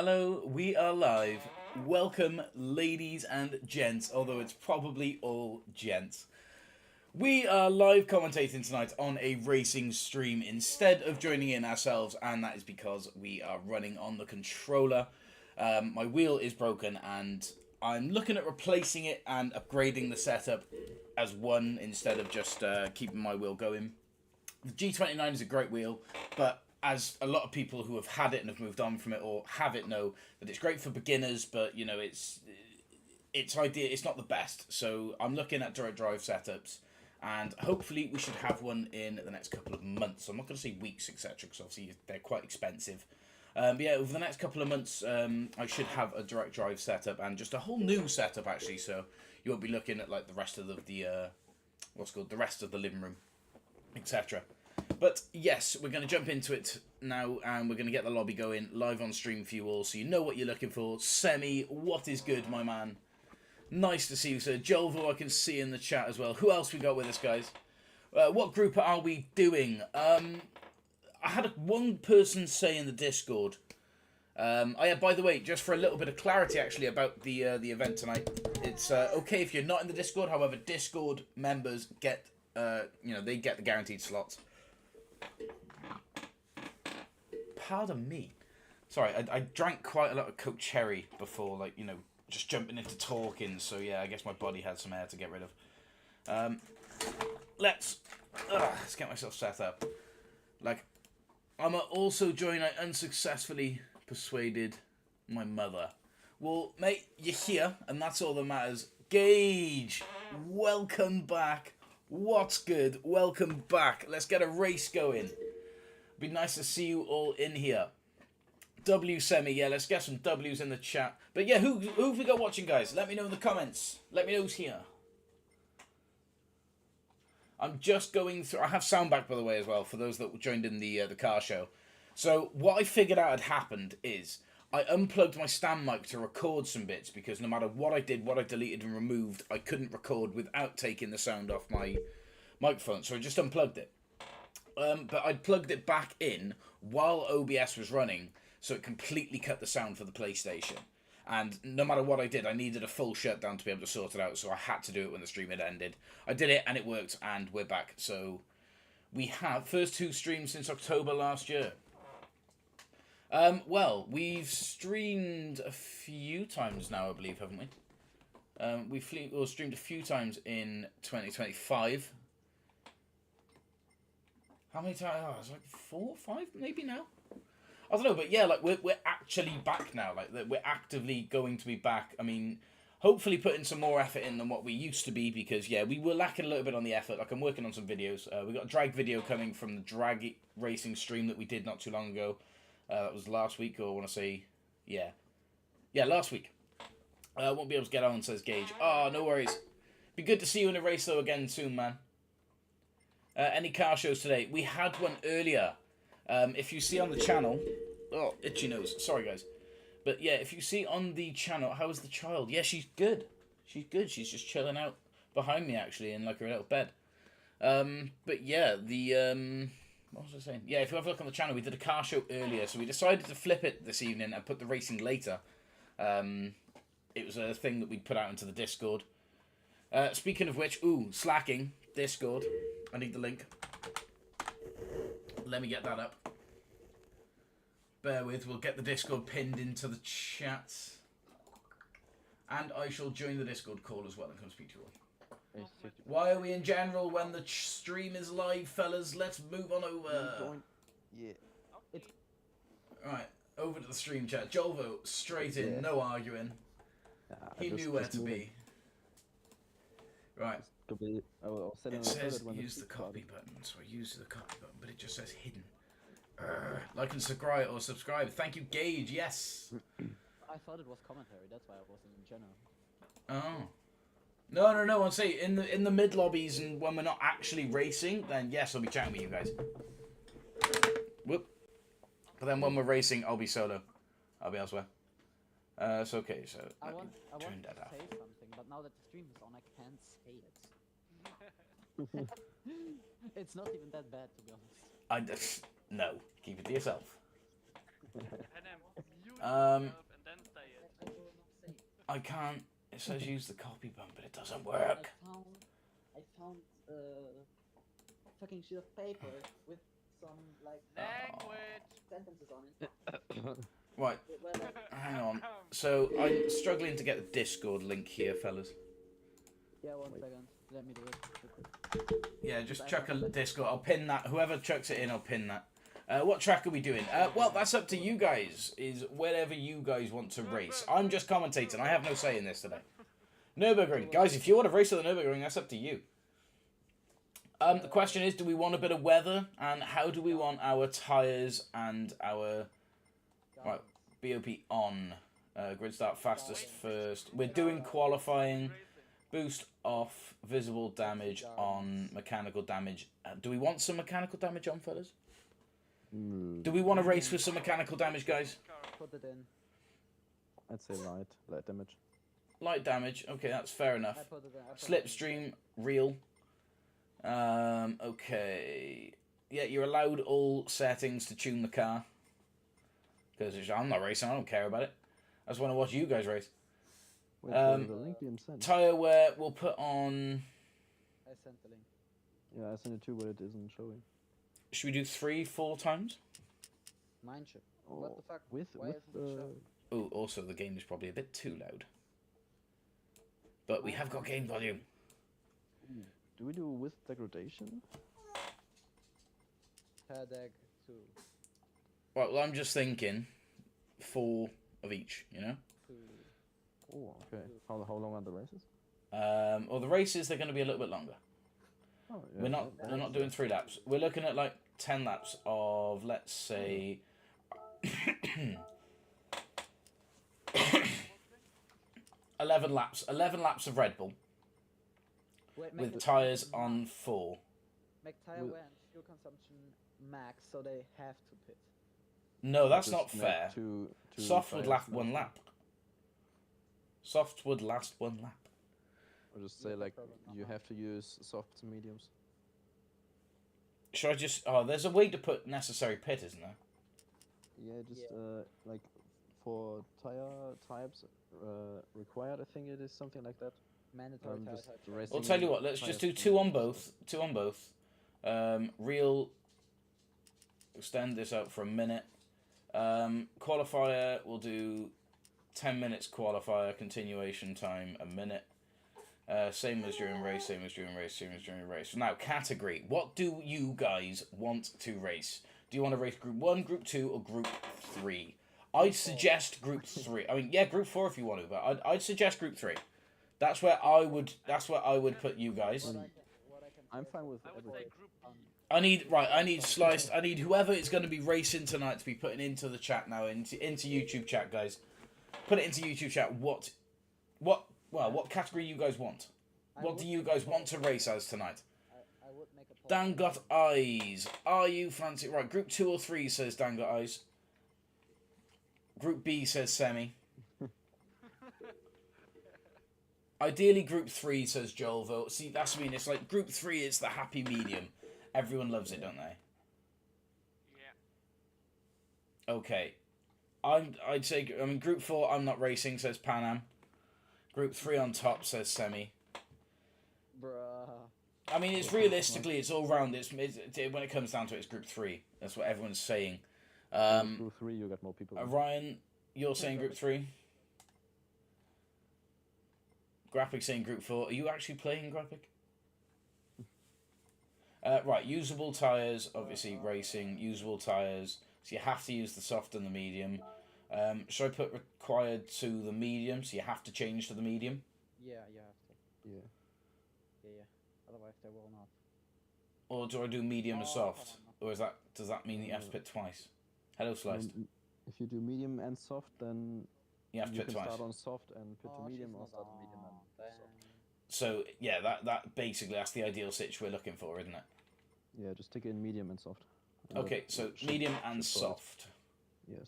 Hello, we are live. Welcome, ladies and gents, although it's probably all gents. We are live commentating tonight on a racing stream instead of joining in ourselves, and that is because we are running on the controller. My wheel is broken, and I'm looking at replacing it and upgrading the setup as one instead of just keeping my wheel going. The G29 is a great wheel, but as a lot of people who have had it and have moved on from it or have it know that it's great for beginners, but you know it's not the best. So I'm looking at direct drive setups, and hopefully we should have one in the next couple of months. I'm not going to say weeks, etc., because obviously they're quite expensive. But yeah, over the next couple of months, I should have a direct drive setup and just a whole new setup actually. So you won't be looking at like the rest of the rest of the living room, etc. But yes, we're going to jump into it now, and we're going to get the lobby going live on stream for you all, so you know what you're looking for. Semi, what is good, my man? Nice to see you, sir. Jolvo, I can see in the chat as well. Who else we got with us, guys? What group are we doing? I had one person say in the Discord. Oh yeah, by the way, just for a little bit of clarity, actually, about the event tonight, it's okay if you're not in the Discord. However, Discord members get they get the guaranteed slots. Pardon me. Sorry, I drank quite a lot of Coke Cherry before, just jumping into talking. So yeah, I guess my body had some air to get rid of. Let's get myself set up. I'm also joined. I unsuccessfully persuaded my mother. Well, mate, you're here, and that's all that matters. Gage, welcome back. What's good? Welcome back. Let's get a race going. Be nice to see you all in here. W Semi, yeah, let's get some W's in the chat. But yeah, who have we got watching, guys? Let me know in the comments. Let me know who's here. I'm just going through. I have sound back, by the way, as well, for those that joined in the car show. So what I figured out had happened is I unplugged my stand mic to record some bits, because no matter what I did, what I deleted and removed, I couldn't record without taking the sound off my microphone. So I just unplugged it. But I plugged it back in while OBS was running, so it completely cut the sound for the PlayStation. And no matter what I did, I needed a full shutdown to be able to sort it out, so I had to do it when the stream had ended. I did it, and it worked, and we're back. So we have first 2 streams since October last year. Well, we've streamed a few times now, I believe, haven't we? We've streamed a few times in 2025. How many times? Oh, it's like 4 or 5 maybe now. I don't know, but yeah, like we're actually back now. Like we're actively going to be back. I mean, hopefully putting some more effort in than what we used to be, because yeah, we were lacking a little bit on the effort. Like I'm working on some videos. We got a drag video coming from the drag racing stream that we did not too long ago. That was last week, or I want to say, yeah, last week. Won't be able to get on, says Gage. Oh, no worries. Be good to see you in a race though again soon, man. Any car shows today? We had one earlier. If you see on the channel... Oh, itchy nose. Sorry, guys. But yeah, if you see on the channel... How is the child? Yeah, she's good. She's good. She's just chilling out behind me, actually, in like her little bed. But yeah, what was I saying? Yeah, if you have a look on the channel, we did a car show earlier, so we decided to flip it this evening and put the racing later. It was a thing that we'd put out into the Discord. Speaking of which, slacking, Discord. I need the link. Let me get that up. Bear with, we'll get the Discord pinned into the chat. And I shall join the Discord call as well and come speak to you all. Why are we in general when the stream is live, fellas? Let's move on over. Yeah. Right, over to the stream chat. Jolvo, straight in, no arguing. He knew where to be. Right. It says use the copy button, so I use the copy button, but it just says hidden. Like and subscribe. Thank you, Gage. Yes. I thought it was commentary. That's why I wasn't in general. Oh. No. I'll say in the mid lobbies and when we're not actually racing, then yes, I'll be chatting with you guys. Whoop. But then when we're racing, I'll be solo. I'll be elsewhere. It's okay. So I want to turn that off. say something, but now that the stream is on, I can't say it. It's not even that bad, to be honest. No, keep it to yourself. And I'm Um, and then say it. I will not say. I can't. It says use the copy button, but it doesn't I work. found fucking sheet of paper with some like Language. sentences on it. Right, Where like, hang on. So I'm struggling to get the Discord link here, fellas. yeah, 1 second. Let me do it. Yeah, just chuck a Discord. I'll pin that. Whoever chucks it in, I'll pin that. What track are we doing? Well, that's up to you guys. Is whatever you guys want to race. I'm just commentating. I have no say in this today. Nürburgring. Guys, if you want to race at the Nürburgring, that's up to you. The question is, do we want a bit of weather? And how do we want our tyres and our right, BOP on? Grid start fastest first. We're doing qualifying. Boost off, visible damage on, mechanical damage. Do we want some mechanical damage on, fellas? Do we want to race with some mechanical damage, guys? Put it in. I'd say light damage. Light damage. Okay, that's fair enough. I put it in. I put it in. Slipstream, real. Okay. Yeah, you're allowed all settings to tune the car. Because I'm not racing, I don't care about it. I just want to watch you guys race. Wait, the link being sent. Tyre wear, we'll put on... I sent the link. Yeah, I sent it too, but it isn't showing. Should we do 3-4 times? Mine ship. Oh, What the fuck? with Why isn't it showing? Oh, also the game is probably a bit too loud. But we have got game volume. do we do with degradation? Headache 2. Right, well, I'm just thinking 4 of each, you know? 2. Oh, okay. How long are the races? Well, the races, they're going to be a little bit longer. Oh, yeah. We're not doing 3 laps. We're looking at like 10 laps of, let's say... 11 laps. 11 laps of Red Bull Wait, with tyres on 4. Make tire wear and fuel consumption max, so they have to pit. No, that's Just not make fair. two Soft would tires last now. 1 lap. Soft would last 1 lap. Or just say No like problem. you have to use softs and mediums. Should I just... Oh, there's a way to put necessary pit, isn't there? Yeah, just Yeah. like for tire types required. I think it is something like that. Mandatory tire Just type. racing I'll tell you what, let's just do tires 2 on and both. stuff. 2 on both. Real... Extend this out for a minute. Qualifier, we'll do 10 minutes qualifier, continuation time, a minute. Same as during race, same as during race, same as during race. Now, category. What do you guys want to race? Do you want to race Group 1, Group 2, or Group 3? I'd suggest Group 3. I mean, yeah, Group 4 if you want to, but I'd suggest Group 3. That's where I would put you guys. What I can I'm fine with I would say everything. group B. I need sliced. I need whoever is going to be racing tonight to be putting into the chat now, into YouTube chat, guys. Put it into YouTube chat. What category you guys want? What do you guys want to race as tonight? I would make a poll. Dan got eyes. Are you fancy? Right, Group 2 or 3 says Dan got eyes. Group B says Semi. Ideally, Group 3 says Joel. Though, see, that's what I mean. It's like Group 3 is the happy medium. Everyone loves it, don't they? Yeah. Okay. I'd say, Group 4, I'm not racing, says Pan Am. Group 3 on top, says Semi. Bruh. I mean, it's realistically, it's all round. It's when it comes down to it, it's Group 3. That's what everyone's saying. Group 3, you got more people. Ryan, you're saying Group 3? Graphic saying Group 4. Are you actually playing Graphic? Right, usable tyres, obviously racing, usable tyres. So you have to use the soft and the medium. Should I put required to the medium, so you have to change to the medium? Yeah, you have to. Yeah. Yeah. Otherwise, they will not. Or do I do medium and Oh, soft? come Or does that mean that you have to pit twice? Hello, Sliced. If you do medium and soft, then You have to you pit can twice. start on soft and pit Oh, to medium, she's or not start on on. medium and Then- soft. So, yeah, that basically, that's the ideal situation we're looking for, isn't it? Yeah, just stick in medium and soft. And Okay, that so should- medium and should solve it. soft. Yes.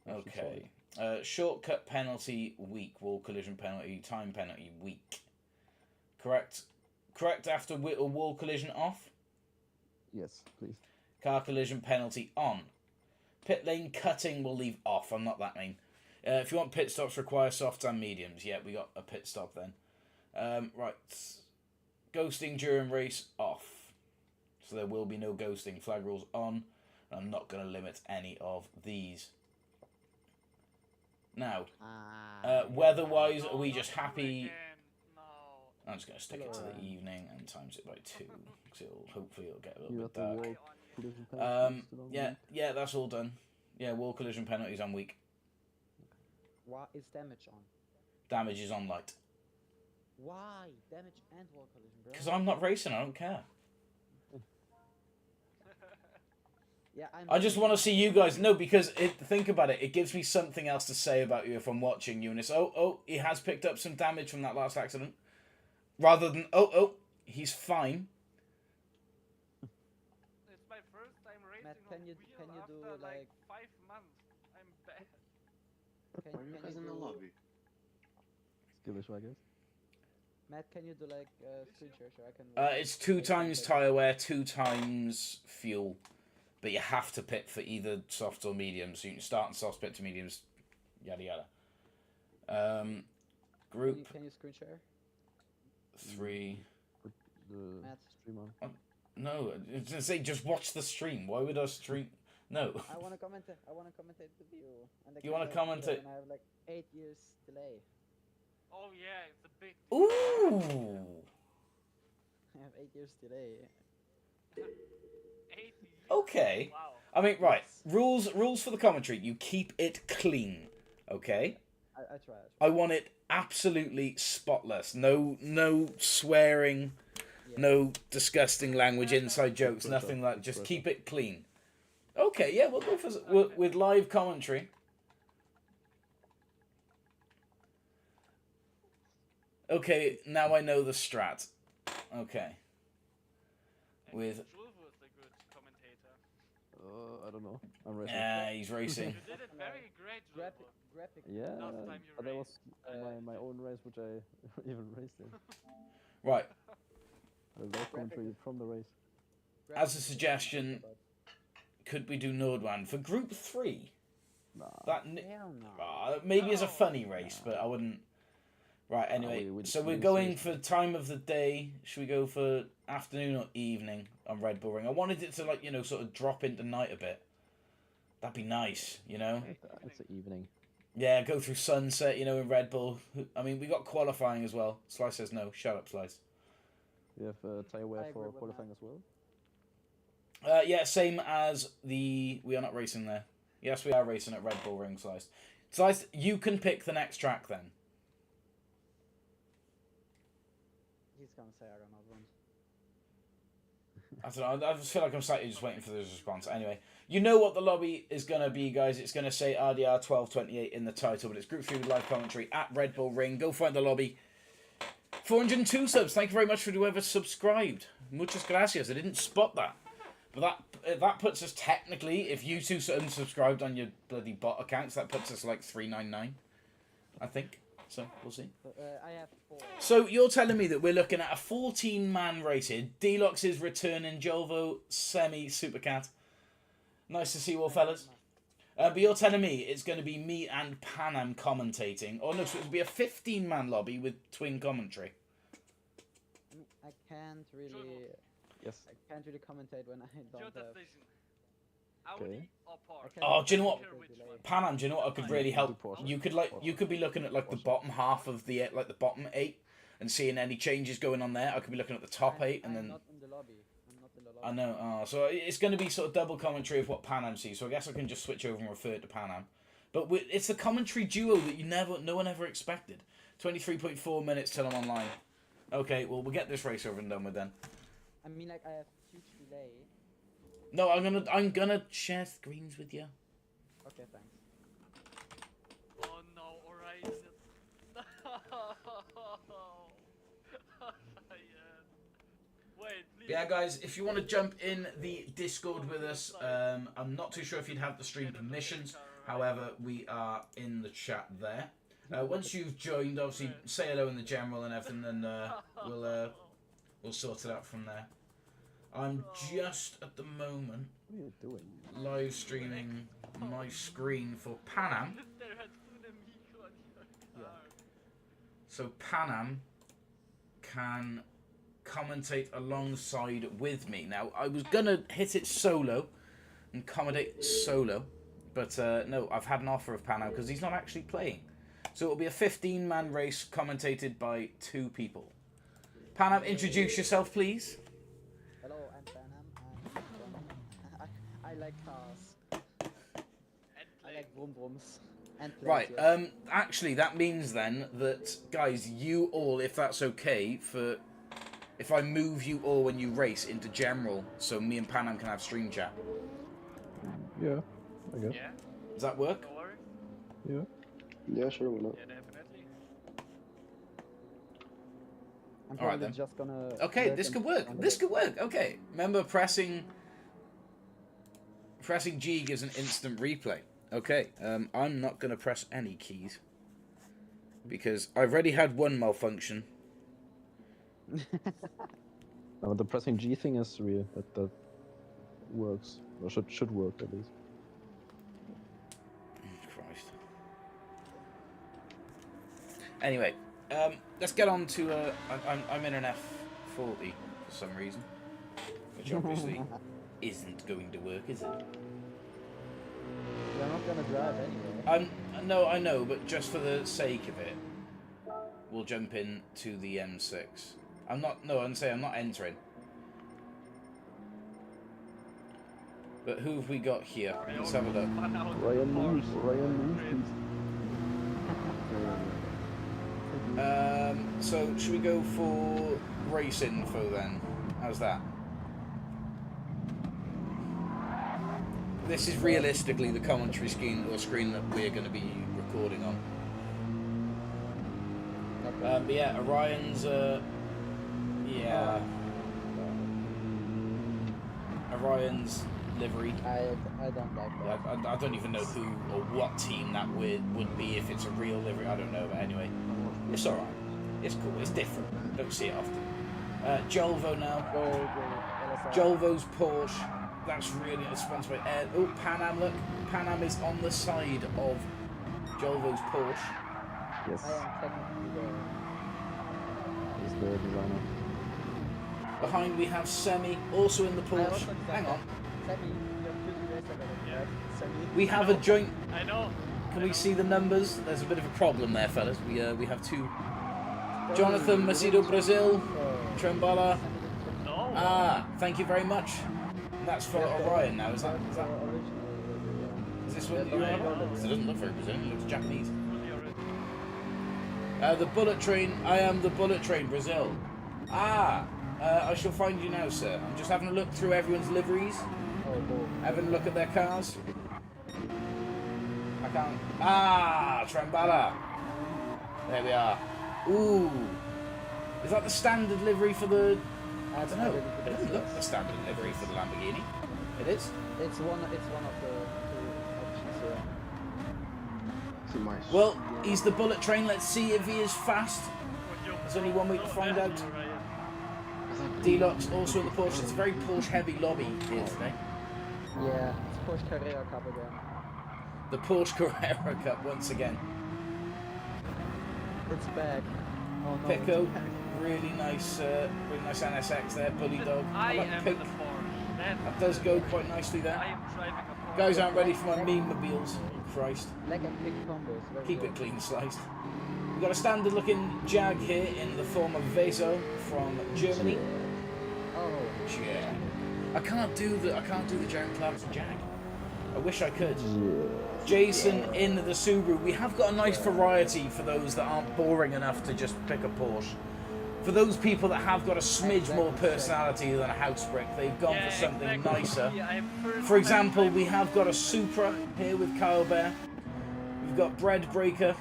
That should solve Okay. it. Shortcut penalty, weak. Wall collision penalty, time penalty, weak. Correct? Correct after a wall collision off? Yes, please. Car collision penalty on. Pit lane cutting we'll leave off. I'm not that main. If you want pit stops require softs and mediums, yeah, we got a pit stop then. Right. Ghosting during race off. So there will be no ghosting. Flag rules on. I'm not going to limit any of these. Now, weather-wise, are we just happy? No. I'm just going to stick it to the evening and times it by 2. So hopefully it'll get a little You bit got the dark. wall collision penalties still on the Yeah, week? yeah, that's all done. Yeah, wall collision penalties on weak. Why is damage on? Damage is on light. Why damage and wall collision, bro? Because I'm not racing, I don't care. Yeah, I just want to see you guys. No, because think about it. It gives me something else to say about you if I'm watching you. And it's, oh, he has picked up some damage from that last accident. Rather than, oh, he's fine. It's my first time racing Matt, on can you wheel do, after like- 5 months. I'm bad. Can, Are you can guys in the do- lobby? Skill issue, I guess. Matt, can you do like screen share so I can? It's 2 times tire wear, 2 times fuel. But you have to pit for either softs or mediums. So you can start and soft pit to mediums. Yada yada. Group Can you screen share? 3. Put the Matt. stream on. No, it's gonna say just watch the stream. Why would I stream? No. I wanna commentate. I wanna commentate the view. And You wanna commentate? And I have like 8 years delay. Oh yeah, it's a big. Ooh. I have 8 years delay. 8 years. Okay. Wow. I mean, right. Rules for the commentary. You keep it clean. Okay? I try. I want it absolutely spotless. No swearing, Yeah. no disgusting language, inside jokes, Pressure, nothing like. it's Just pressure. keep it clean. Okay, yeah, we'll go for with live commentary. Okay, now I know the strat. Okay. And With Jules was a good commentator. I don't know. I'm racing. he's racing. You did it very great, Jules. Graphic. Yeah, Last time you but that was raced. my own race, which I even raced in. Right. The live commentary from the race. As a suggestion, could we do Nordwan for Group 3? Nah. That Hell no. maybe as a funny race, but I wouldn't. Right. Anyway, we so we're wouldn't going seriously. for time of the day. Should we go for afternoon or evening on Red Bull Ring? I wanted it to sort of drop into night a bit. That'd be nice, It's the evening. Yeah, go through sunset, in Red Bull. I mean, we got qualifying as well. Slice says no. Shut up, Slice. We have tire wear I for agree with qualifying as well. Yeah, same as the. We are not racing there. Yes, we are racing at Red Bull Ring, Slice. Slice, you can pick the next track then. He's gonna say I don't know. I don't know. I just feel like I'm slightly just waiting for this response. Anyway, you know what the lobby is going to be, guys. It's going to say RDR 1228 in the title, but it's Group 3 with live commentary at Red Bull Ring. Go find the lobby. 402 subs. Thank you very much for whoever subscribed. Muchas gracias. I didn't spot that. But that puts us technically, if you two unsubscribed on your bloody bot accounts, that puts us like 399, I think. So, we'll see. I have 4. So you're telling me that we're looking at a 14-man race here. Deluxe is returning. Jolvo, Semi, Supercat. Nice to see you all, fellas. But you're telling me it's going to be me and Panam commentating. Oh no, so it'll be a 15-man lobby with twin commentary. I can't really. Yes. I can't really commentate when I Your don't have. decision. Audi Okay. or Porsche? I can't Oh, do you know what? Care which one. Panam, do you know what I could really help? Porsche. You could be looking at like the bottom half of the the bottom 8 and seeing any changes going on there. I could be looking at the top 8 and I'm then. not in the lobby. I'm not in the lobby. I know. So it's going to be sort of double commentary of what Panam sees. So I guess I can just switch over and refer to Panam. But it's a commentary duo that no one ever expected. 23.4 minutes till I'm online. Okay, well we'll get this race over and done with then. I mean, like I have huge delay. No, I'm gonna share screens with you. Okay, thanks. Oh no, Horizon. Wait, please. Yeah, guys, if you want to jump in the Discord with us, I'm not too sure if you'd have the stream permissions. However, we are in the chat there. Once you've joined, obviously say hello in the general and everything, and we'll sort it out from there. I'm just at the moment What are you doing? live streaming my screen for Panam. Der hat so eine Mikro an Yeah. So Panam can commentate alongside with me. Now, I was going to hit it solo and commentate solo, but no, I've had an offer of Panam because he's not actually playing. So it'll be a 15-man race commentated by 2 people. Panam, introduce yourself, please. Hello, I'm Panam. I like cars. And I like vroom vrooms. And Right, planes, yes. actually that means then that, guys, you all, if that's okay, if I move you all when you race into general, so me and Panam can have stream chat. Yeah, I guess. Yeah, Does that work? no worries. Yeah. Yeah, sure, why not? Yeah, definitely. I'm Alright probably then. just gonna. Okay, work this and could work. on the This way. could work. Okay, remember pressing G gives an instant replay. Okay, I'm not going to press any keys because I've already had one malfunction. But the pressing G thing is real. That works. Or should work at least. Christ. Anyway, let's get on to. I'm in an F40 for some reason, which obviously isn't going to work, is it? You're not gonna drive anyway. No, I know, but just for the sake of it, we'll jump in to the M6. I'm not. No, I'm saying I'm not entering. But who have we got here? Let's have a look. Fun out Ryan of move, course. Ryan move, please. So should we go for race info then? How's that? This is realistically the commentary screen that we're going to be recording on. But yeah, Orion's yeah, Orion's livery. I don't like Yeah, that. I don't even know who or what team that would be if it's a real livery. I don't know, but anyway, it's alright. It's cool. It's different. Don't see it often. Jolvo now. Go, LSI. Jolvo's Porsche. That's really sponsored by Air. Oh, Panam, look. Panam is on the side of Jolvo's Porsche. Yes, I am technically he's the designer. Behind we have Semi, also in the there. I Porsche. also Hang on. Sammy, you're pretty racer better, Yeah. right? Sammy. We have a joint. I know. Can we see the numbers? There's a bit of a problem there, fellas. We have 2. Jonathan Macedo Brazil, Trembala. No. Ah, thank you very much. That's for Orion now. Is that Original, is this what you're on about? It doesn't look very Brazilian. It looks Japanese. Fully already. The bullet train. I am the bullet train, Brazil. Ah, I shall find you now, sir. I'm just having a look through everyone's liveries, Oh, cool. having a look at their cars. I can't. Ah, Trambala. There we are. Ooh, is that the standard livery for the? I don't know. It doesn't look the standard livery for the Lamborghini. It is. It's one of the 2 options here. See my Well, he's the bullet train. Let's see if he is fast. Would you- There's only one way to No, find out. definitely, Ryan. Deluxe also in the Porsche. It's a very Porsche heavy lobby here today. Yeah, it's Porsche Carrera Cup again. The Porsche Carrera Cup once again. It's back. Oh no. Pico, it's back. really nice NSX there. Bully dog. I like am Pic. in the Porsche. That does go quite nicely I there. am driving a Porsche. Guys aren't ready for my meme mobiles. Christ. Leg and pick combos. Very Keep good. it clean sliced. We've got a standard looking Jag here in the form of Veso from Germany. Oh. Yeah. I can't do the German Clouds Jag. I wish I could. Jason in the Subaru. We have got a nice variety for those that aren't boring enough to just pick a Porsche. For those people that have got a smidge more personality than a house brick, they've gone for something exactly. nicer. Yeah, I am first For example, time we have got a Supra here with Kyle Bear. We've got Bread Breaker.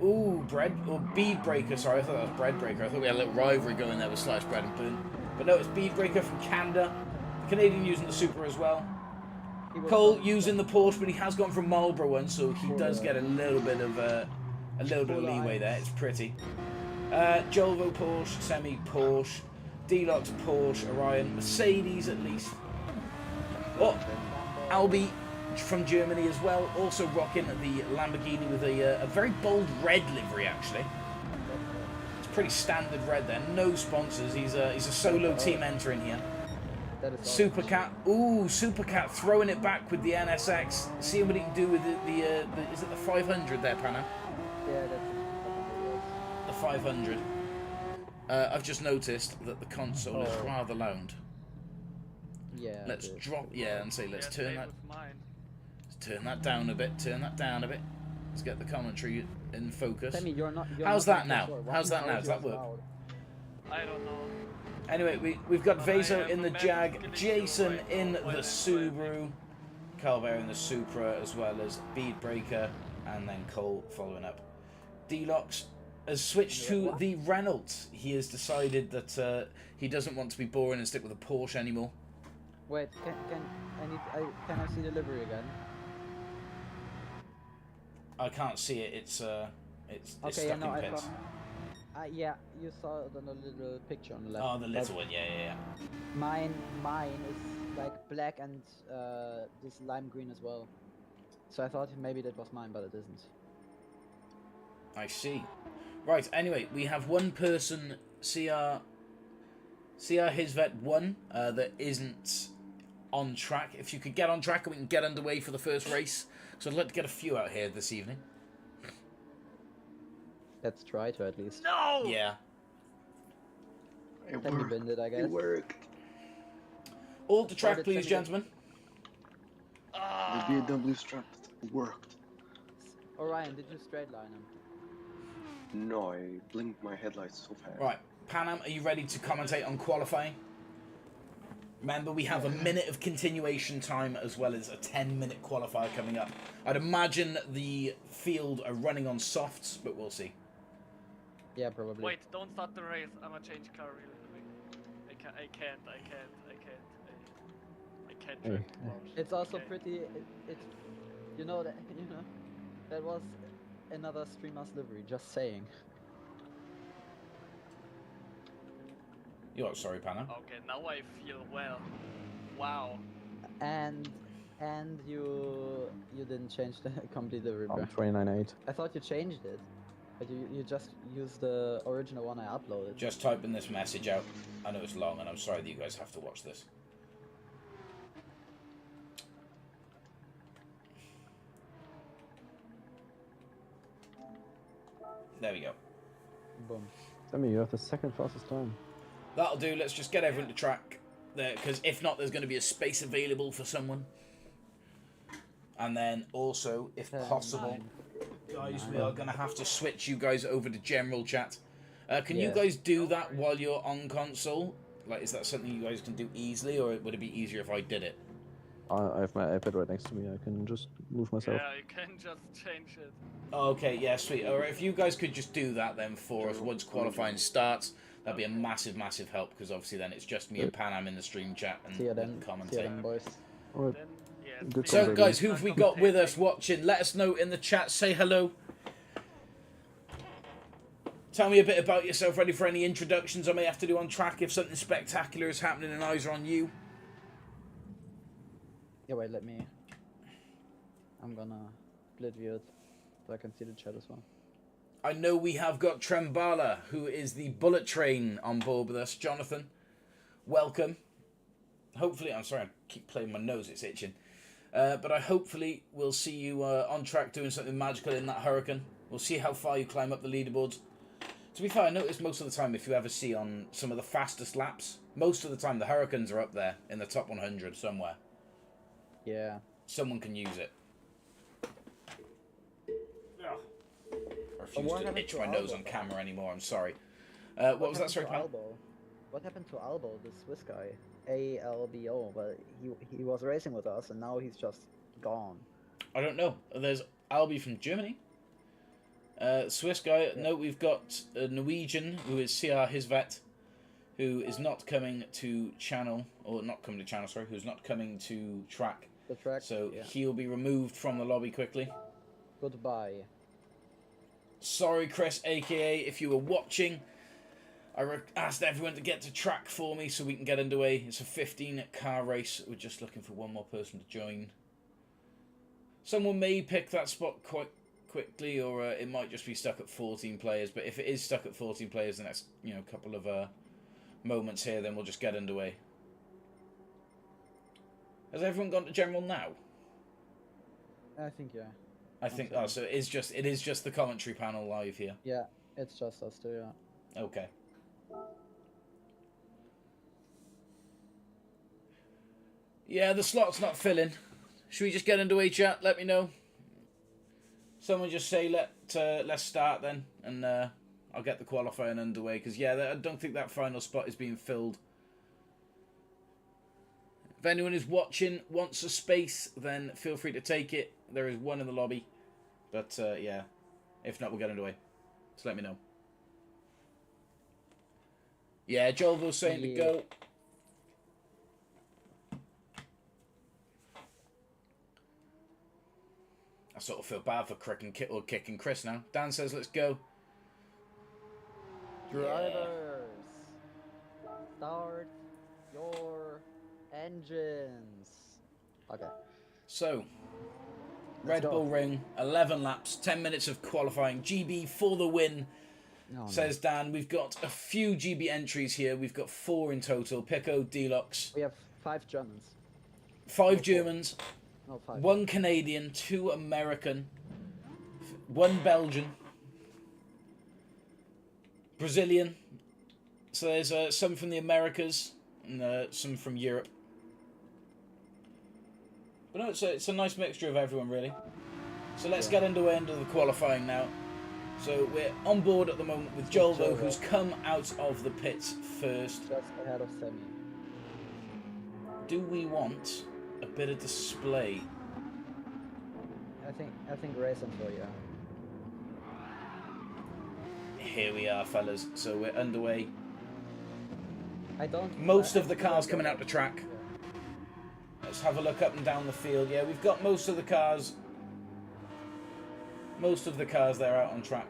Ooh, Bread, or Bead Breaker, sorry, I thought that was Bread Breaker. I thought we had a little rivalry going there with Sliced Bread and Boone. But no, it's Bead Breaker from Canada. The Canadian using the Supra as well. He was Cole on- using the Porsche, but he has gone for Marlboro one, so he does get a little bit of leeway there. It's pretty. Jolvo Porsche, Semi Porsche, Deluxe Porsche, Orion, Mercedes at least. Oh, Albie from Germany as well, also rocking the Lamborghini with a very bold red livery, actually. It's pretty standard red there. No sponsors. He's a solo team entering here. That is Supercat. Ooh, Supercat throwing it back with the NSX. Seeing what he can do with the is it the 500 there, Panam? Yeah, that's The 500. I've just noticed that the console is rather loud. yeah. Let's it is. drop, and say let's turn same that. with mine. Let's turn that down a bit. Turn that down a bit. Let's get the commentary in focus. Tell me, you're not. How's not that now? sure. How's that How now? is Does that yours work? loud? I don't know. Anyway, we've got But I Vezo have in a the massive Jag, connection Jason right in now, the while I'm Subaru, Calvert in the Supra, as well as Beadbreaker, and then Cole following up. Deluxe has switched to the Renault. He has decided that he doesn't want to be boring and stick with a Porsche anymore. Wait, can I see the livery again? I can't see it. It's Okay, stuck no, in I pits. found. Yeah, you saw it on the little picture on the left. Oh, the little but one, yeah. Mine is like black and this lime green as well. So I thought maybe that was mine, but it isn't. I see. Right, anyway, we have one person, CR Hisvet 1, that isn't on track. If you could get on track and we can get underway for the first race. So I'd like to get a few out here this evening. Let's try to at least. No! Yeah. It Can we worked. bend it, I guess? It worked. All to track, did please, Teddy- gentlemen. The Ah, BMW strap worked. Orion, did you straight line him? No, I blinked my headlights so fast. Right, Panam, are you ready to commentate on qualifying? Remember, we have a minute of continuation time as well as a 10-minute qualifier coming up. I'd imagine the field are running on softs, but we'll see. Yeah, probably. wait, don't start the race. I'ma change car really quick. I can't. I can't Hey. drive the Porsche. It's also Okay. pretty. It's you know that was another streamer's livery. Just saying. You're sorry, Panam. Okay, now I feel well. Wow. And you didn't change the complete livery. bro. 29.8. I thought you changed it, but you just used the original one I uploaded. Just typing this message out. I know it's long, and I'm sorry that you guys have to watch this. There we go. Boom. Sammy, you have the second fastest time. That'll do. Let's just get everyone to track there, because if not, there's going to be a space available for someone. And then also, if possible, guys, we are going to have to switch you guys over to general chat. Can you Yeah. guys do that while you're on console? Like, is that something you guys can do easily, or would it be easier if I did it? I have my iPad right next to me. I can just move myself. Yeah, you can just change it. Okay, yeah, sweet. All right, if you guys could just do that then for us once qualifying starts, that'd be a massive, massive help, because obviously then it's just me and Panam in the stream chat and See ya we then. can See ya commentate. then, boys. Alright. Then, yeah. Good So, call, guys, baby. who've we got with us watching? Let us know in the chat. Say hello. Tell me a bit about yourself. Ready for any introductions I may have to do on track if something spectacular is happening and eyes are on you? Yeah, wait, let me. I'm gonna split view it so I can see the chat as well. I know we have got Trembala, who is the bullet train, on board with us. Jonathan, welcome. Hopefully, I'm sorry, I keep playing my nose, it's itching. But I hopefully will see you on track doing something magical in that Hurricane. We'll see how far you climb up the leaderboards. To be fair, I notice most of the time, if you ever see on some of the fastest laps, most of the time the Hurricanes are up there in the top 100 somewhere. Yeah. Someone can use it. I refuse what to happened itch to my nose Alba? on camera anymore, I'm sorry. What was that, happened sorry, to pal? Albo? What happened to Albo, the Swiss guy? ALBO, but he was racing with us and now he's just gone. I don't know. There's Albi from Germany. Swiss guy. No, we've got a Norwegian who is CR Hisvet, who is not coming to channel, or not coming to channel, sorry, who's not coming to track. The track. So yeah. he'll be removed from the lobby quickly. Goodbye. Sorry, Chris, aka, if you were watching, I asked everyone to get to track for me so we can get underway. It's a 15-car race. We're just looking for one more person to join. Someone may pick that spot quite quickly, or it might just be stuck at 14 players. But if it is stuck at 14 players, the next couple of moments here, then we'll just get underway. Has everyone gone to general now? I think, yeah. I think. Oh, so it is just the commentary panel live here. Yeah, it's just us two, yeah. Okay. Yeah, the slot's not filling. Should we just get underway, chat? Let me know. Someone just say let's start then, and I'll get the qualifying underway. Because yeah, I don't think that final spot is being filled. If anyone is watching wants a space, then feel free to take it. There is one in the lobby, but yeah, if not, we'll get underway. So let me know. Yeah, Jolvo's saying to go. I sort of feel bad for kicking Chris now. Dan says, let's go. Drivers, start your engines. Okay. So, Let's Red go. Bull Ring, 11 laps, 10 minutes of qualifying. GB for the win, says Dan. We've got a few GB entries here. We've got 4 in total. Pico, Deluxe. We have 5 Germans. 5 Germans. No, 5. 1 Canadian, 2 American, 1 Belgian, Brazilian. So there's some from the Americas and some from Europe. But no, it's a nice mixture of everyone, really. So let's get underway into the qualifying now. So we're on board at the moment with Jolvo, who's come out of the pits first. Just ahead of Semi. Do we want a bit of display? I think racing for you. Here we are, fellas. So we're underway. Most of the cars coming out the track. Let's have a look up and down the field. Yeah, we've got most of the cars. Most of the cars there out on track.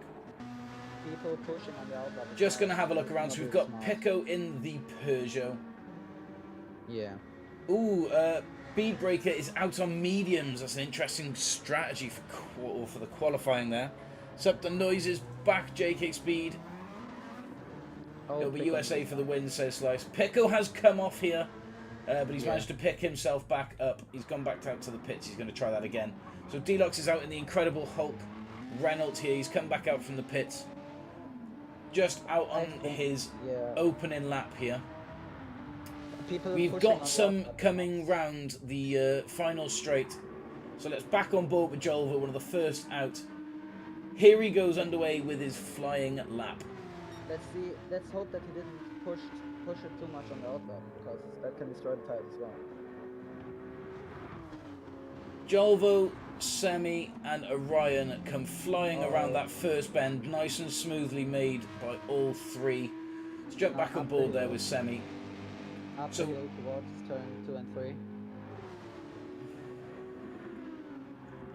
People pushing on the outside. Just going to have a look around. So we've got Pico in the Peugeot. Yeah. Ooh, Speedbreaker is out on mediums. That's an interesting strategy for the qualifying there. So up the noises, back JK Speed. It'll be USA for the win, says Slice. Pico has come off here, but he's managed to pick himself back up. He's gone back out to the pits. He's going to try that again. So Deluxe is out in the Incredible Hulk. Reynolds here. He's come back out from the pits. Just out on his opening lap here. We've got some coming round the final straight. So let's back on board with Jolva, one of the first out. Here he goes underway with his flying lap. Let's see. Let's hope that he didn't push it too much on the outlap, because that can destroy the tires as well. Jolvo, Semi, and Orion come flying around that first bend, nice and smoothly made by all three. Let's jump back on board there with Semi. After towards turn 2 and 3.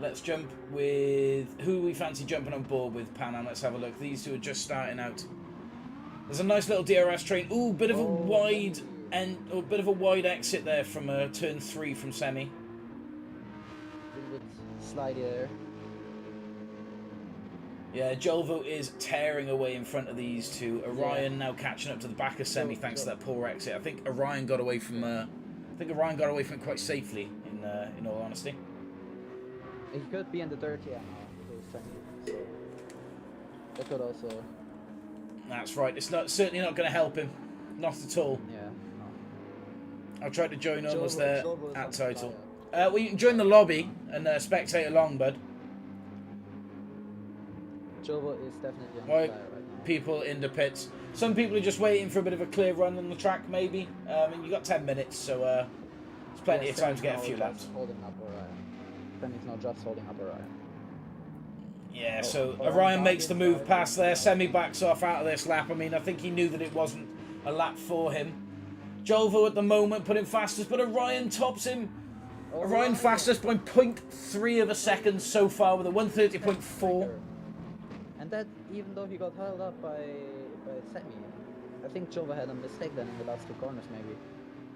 Let's jump with who we fancy jumping on board with, Pan Am. Let's have a look. These two are just starting out. There's a nice little DRS train. Ooh, bit of a wide bit of a wide exit there from turn 3 from Semi. A little bit slidey there. Yeah, Jolvo is tearing away in front of these two. Orion now catching up to the back of Semi thanks to that poor exit. I think Orion got away from it quite safely. In all honesty, He could be in the dirt now with Semi, so that could also. that's right. It's certainly not going to help him, not at all. Yeah. No. I tried to join almost there Jolvo is at on title. fire. Well, you can join the lobby and spectate along, bud. Jolvo is definitely on Right. fire right now. People in the pits. Some people are just waiting for a bit of a clear run on the track, maybe. And you got 10 minutes, so there's plenty of time to get a few laps. Holding up Orion. Semi's not just holding up Orion. Yeah, so Orion makes the move past there. Semi backs off out of this lap. I mean, I think he knew that it wasn't a lap for him. Jolvo at the moment put him fastest, but Orion tops him. Orion fastest by 0.3 of a second so far with a 130.4. And that even though he got held up by Semi. I think Jolvo had a mistake then in the last 2 corners maybe.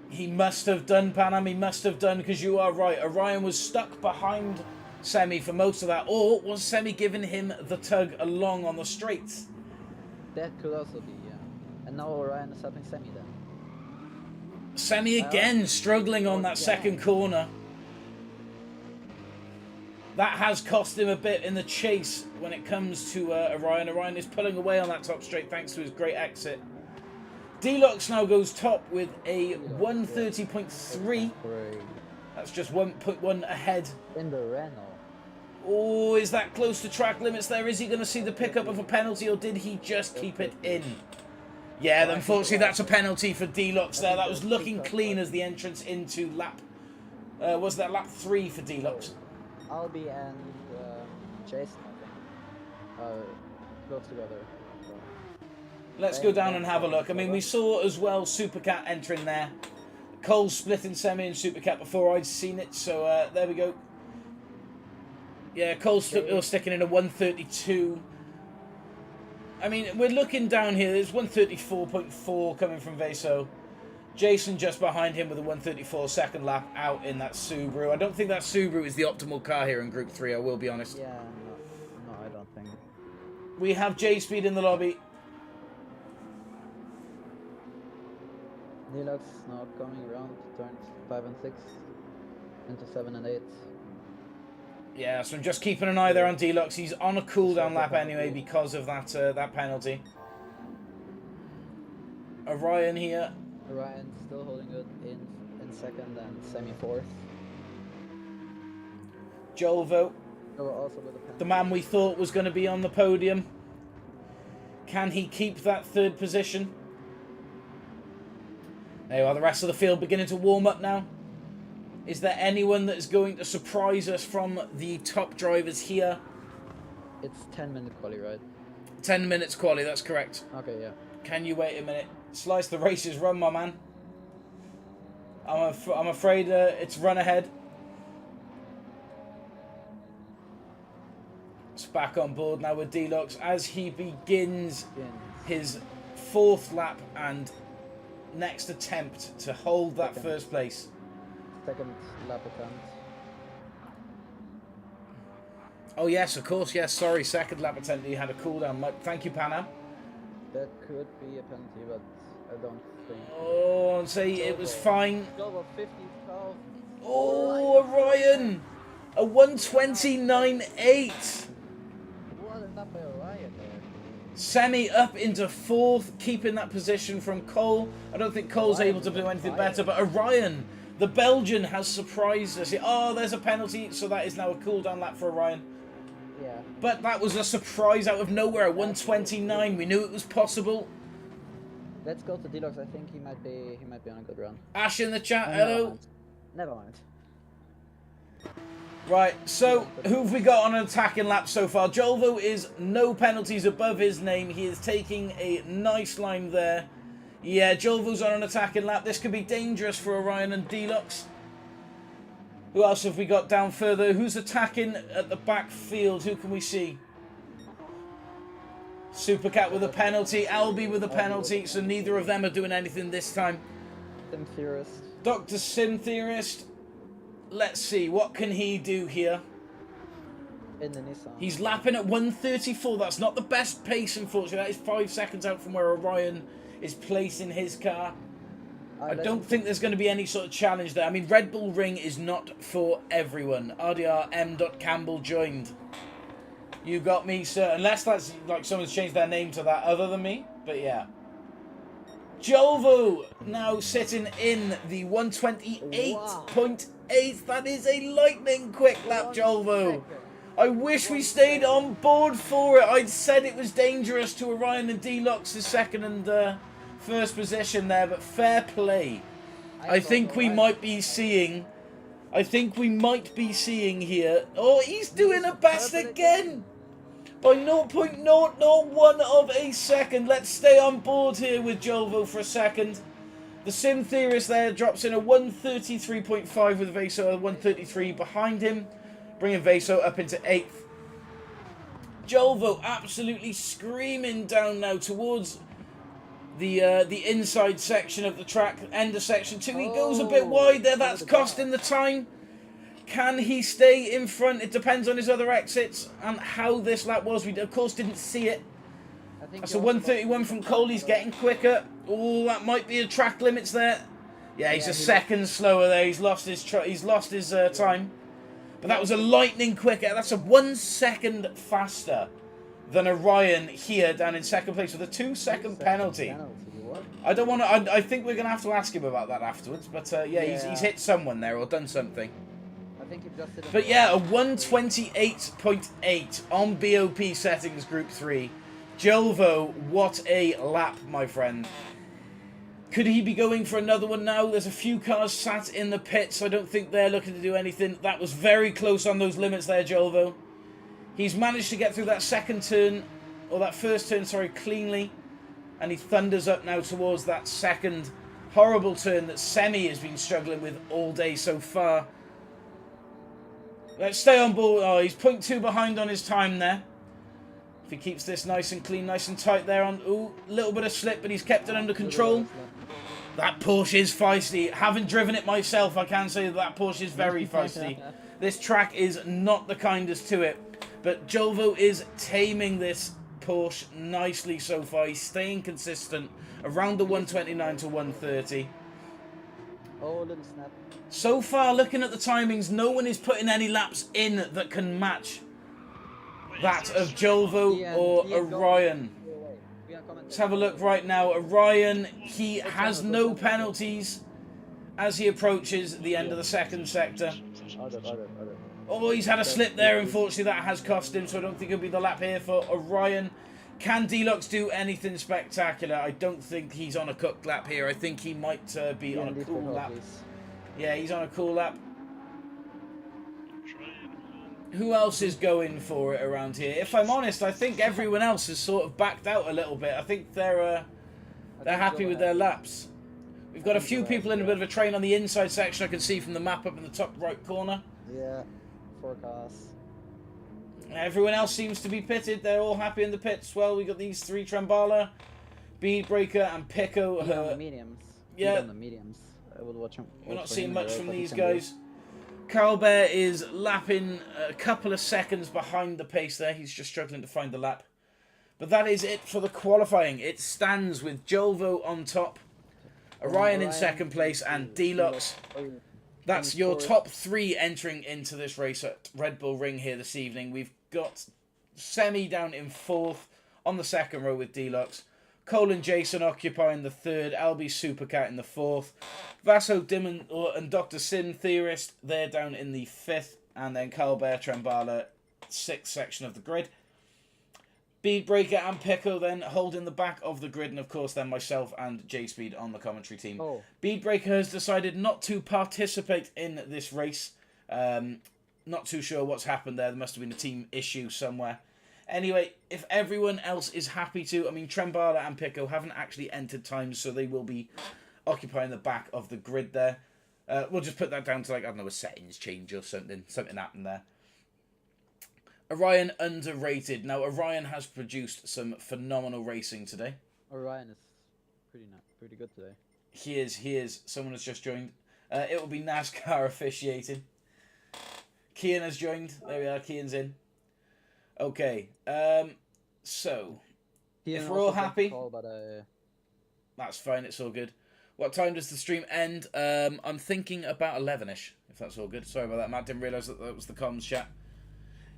He must have done, Panam, he must have done, because you are right. Orion was stuck behind Semi for most of that, or was Semi giving him the tug along on the straights? That could also be, yeah. And now Orion is helping Semi then. Semi again struggling on that yeah. second corner. That has cost him a bit in the chase when it comes to Orion. Orion is pulling away on that top straight thanks to his great exit. Deluxe now goes top with a 130.3. That's just 1.1 ahead. In the Renault. Oh, is that close to track limits there? Is he going to see the pickup of a penalty, or did he just keep it in? Yeah, unfortunately that's a penalty for Deluxe there. That was looking clean as the entrance into lap... was that lap 3 for Deluxe? Albie and Jason, I think, are close together. So. Let's go down and have a look. I mean, we saw as well Supercat entering there. Cole splitting Semi and Supercat before I'd seen it, so there we go. Yeah, Cole's still sticking in a 132. I mean, we're looking down here. There's 134.4 coming from Veso. Jason just behind him with a 134 second lap out in that Subaru. I don't think that Subaru is the optimal car here in Group 3, I will be honest. Yeah, no, I don't think. We have J-Speed in the lobby. Deluxe now coming around turns 5 and 6 into 7 and 8. Yeah, so I'm just keeping an eye there on Deluxe. He's on a cooldown lap anyway because of that that penalty. Orion here. Orion still holding good in second and Semi fourth. Jolvo, Also with a penalty. the man we thought was going to be on the podium. Can he keep that third position? There you are, the rest of the field beginning to warm up now. Is there anyone that is going to surprise us from the top drivers here? It's 10-minute quali, right? 10 minutes quali, that's correct. Okay, yeah. Can you wait a minute? Slice the races run, my man. I'm afraid it's run ahead. It's back on board now with Deluxe as he begins his 4th lap and next attempt to hold that first place. Second lap attempt. Oh yes, of course, yes, sorry, second lap attempt, he had a cooldown. Thank you, Panam. That could be a penalty, but I don't think. Oh, and say it was fine. Goal of 50,000. Oh, Orion! A 129.8. What a lap by Orion there. Semi up into 4th, keeping that position from Cole. I don't think Cole's able to do anything better, but Orion, the Belgian, has surprised us. Oh, there's a penalty, so that is now a cooldown lap for Orion. Yeah. But that was a surprise out of nowhere, 129. We knew it was possible. Let's go to Deluxe. I think he might be on a good run. Ash in the chat, Oh, hello. Never mind. Right, so who've we got on an attacking lap so far? Jolvo is no penalties above his name. He is taking a nice line there. Yeah, Jolvo's on an attacking lap. This could be dangerous for Orion and Deluxe. Who else have we got down further? Who's attacking at the back field? Who can we see? Supercat with a penalty. Albie with a penalty. So neither of them are doing anything this time. Sim Theorist. Dr. Sim Theorist. Let's see. What can he do here? In the Nissan. He's lapping at 134. That's not the best pace, unfortunately. That is 5 seconds out from where Orion is placing his car. I don't think there's going to be any sort of challenge there. I mean, Red Bull Ring is not for everyone. RDR M. Campbell joined. You got me, sir. Unless that's like someone's changed their name to that other than me. But yeah. Jolvo now sitting in the 128.8. That is a lightning quick lap, Jolvo. I wish we stayed on board for it. I'd said it was dangerous to Orion and Deluxe's second and first position there, but fair play. I think we might be seeing here. Oh, he's doing a best again by 0.001 of a second. Let's stay on board here with Jolvo for a second. The Sim Theorist there drops in a 133.5 with Veso at 133 behind him, bringing Veso up into 8th. Jolvo absolutely screaming down now towards the inside section of the track, end of section 2. He goes a bit wide there. That's cost him the time. Can he stay in front? It depends on his other exits and how this lap was. We, of course, didn't see it. I think That's he a also 131 lost from some Cole. time, He's but, getting quicker. Oh, that might be a track limits there. Yeah, he's Yeah, a he second slower there. He's lost his time. But that was a lightning quicker. That's a 1 second faster than Orion here down in second place with a 2-second penalty. What? I don't want to. I think we're gonna have to ask him about that afterwards. But yeah, he's hit someone there or done something. I think he just did it. But yeah, a 128.8 on BOP settings, Group 3. Jolvo, what a lap, my friend. Could he be going for another one now? There's a few cars sat in the pits. I don't think they're looking to do anything. That was very close on those limits there, Jolvo. He's managed to get through that second turn, or that first turn, sorry, cleanly. And he thunders up now towards that second horrible turn that Semi has been struggling with all day so far. Let's stay on board. Oh, he's 0.2 behind on his time there. If he keeps this nice and clean, nice and tight there on... Ooh, a little bit of slip, but he's kept it under control. That Porsche is feisty. Having driven it myself, I can say that Porsche is very feisty. This track is not the kindest to it. But Jolvo is taming this Porsche nicely so far. He's staying consistent around the 129 to 130. Oh, little snap. So far, looking at the timings, no one is putting any laps in that can match that of Jolvo or Orion. Let's have a look right now. Orion, he has no penalties as he approaches the end of the second sector. Oh, he's had a slip there. Unfortunately, that has cost him, so I don't think it'll be the lap here for Orion. Can Deluxe do anything spectacular? I don't think he's on a cooked lap here. I think he might be on a cool lap. Yeah, he's on a cool lap. Who else is going for it around here? If I'm honest, I think everyone else has sort of backed out a little bit. I think they're happy with their laps. We've got a few people in a bit of a train on the inside section. I can see from the map up in the top right corner. Yeah, 4 cars. Everyone else seems to be pitted. They're all happy in the pits. Well, we got these 3: Trambala, Beadbreaker, and Pico. On the mediums. Yeah. On the mediums. I would watch him. We're not seeing much from these guys. Carl Bear is lapping a couple of seconds behind the pace there. He's just struggling to find the lap. But that is it for the qualifying. It stands with Jolvo on top, Orion in second place, and Deluxe. That's your top 3 entering into this race at Red Bull Ring here this evening. We've got Semi down in 4th on the second row with Deluxe. Cole and Jason occupying the 3rd. Albie Supercat in the 4th. Vaso Dimon and Dr. Sin Theorist, they're down in the 5th. And then Carl Bear Trambala, 6th section of the grid. Beadbreaker and Pico then holding the back of the grid. And of course then myself and J-Speed on the commentary team. Oh. Beadbreaker has decided not to participate in this race. Not too sure what's happened there. There must have been a team issue somewhere. Anyway, if everyone else is happy to... I mean, Trembala and Pico haven't actually entered times, so they will be occupying the back of the grid there. We'll just put that down to, like, I don't know, a settings change or something. Something happened there. Orion underrated. Now, Orion has produced some phenomenal racing today. Orion is pretty good today. He is. Someone has just joined. It will be NASCAR officiating. Kian has joined. There we are. Kian's in. Okay, so, if we're all happy, that's fine, it's all good. What time does the stream end? I'm thinking about 11ish, if that's all good. Sorry about that, Matt, didn't realise that was the comms chat.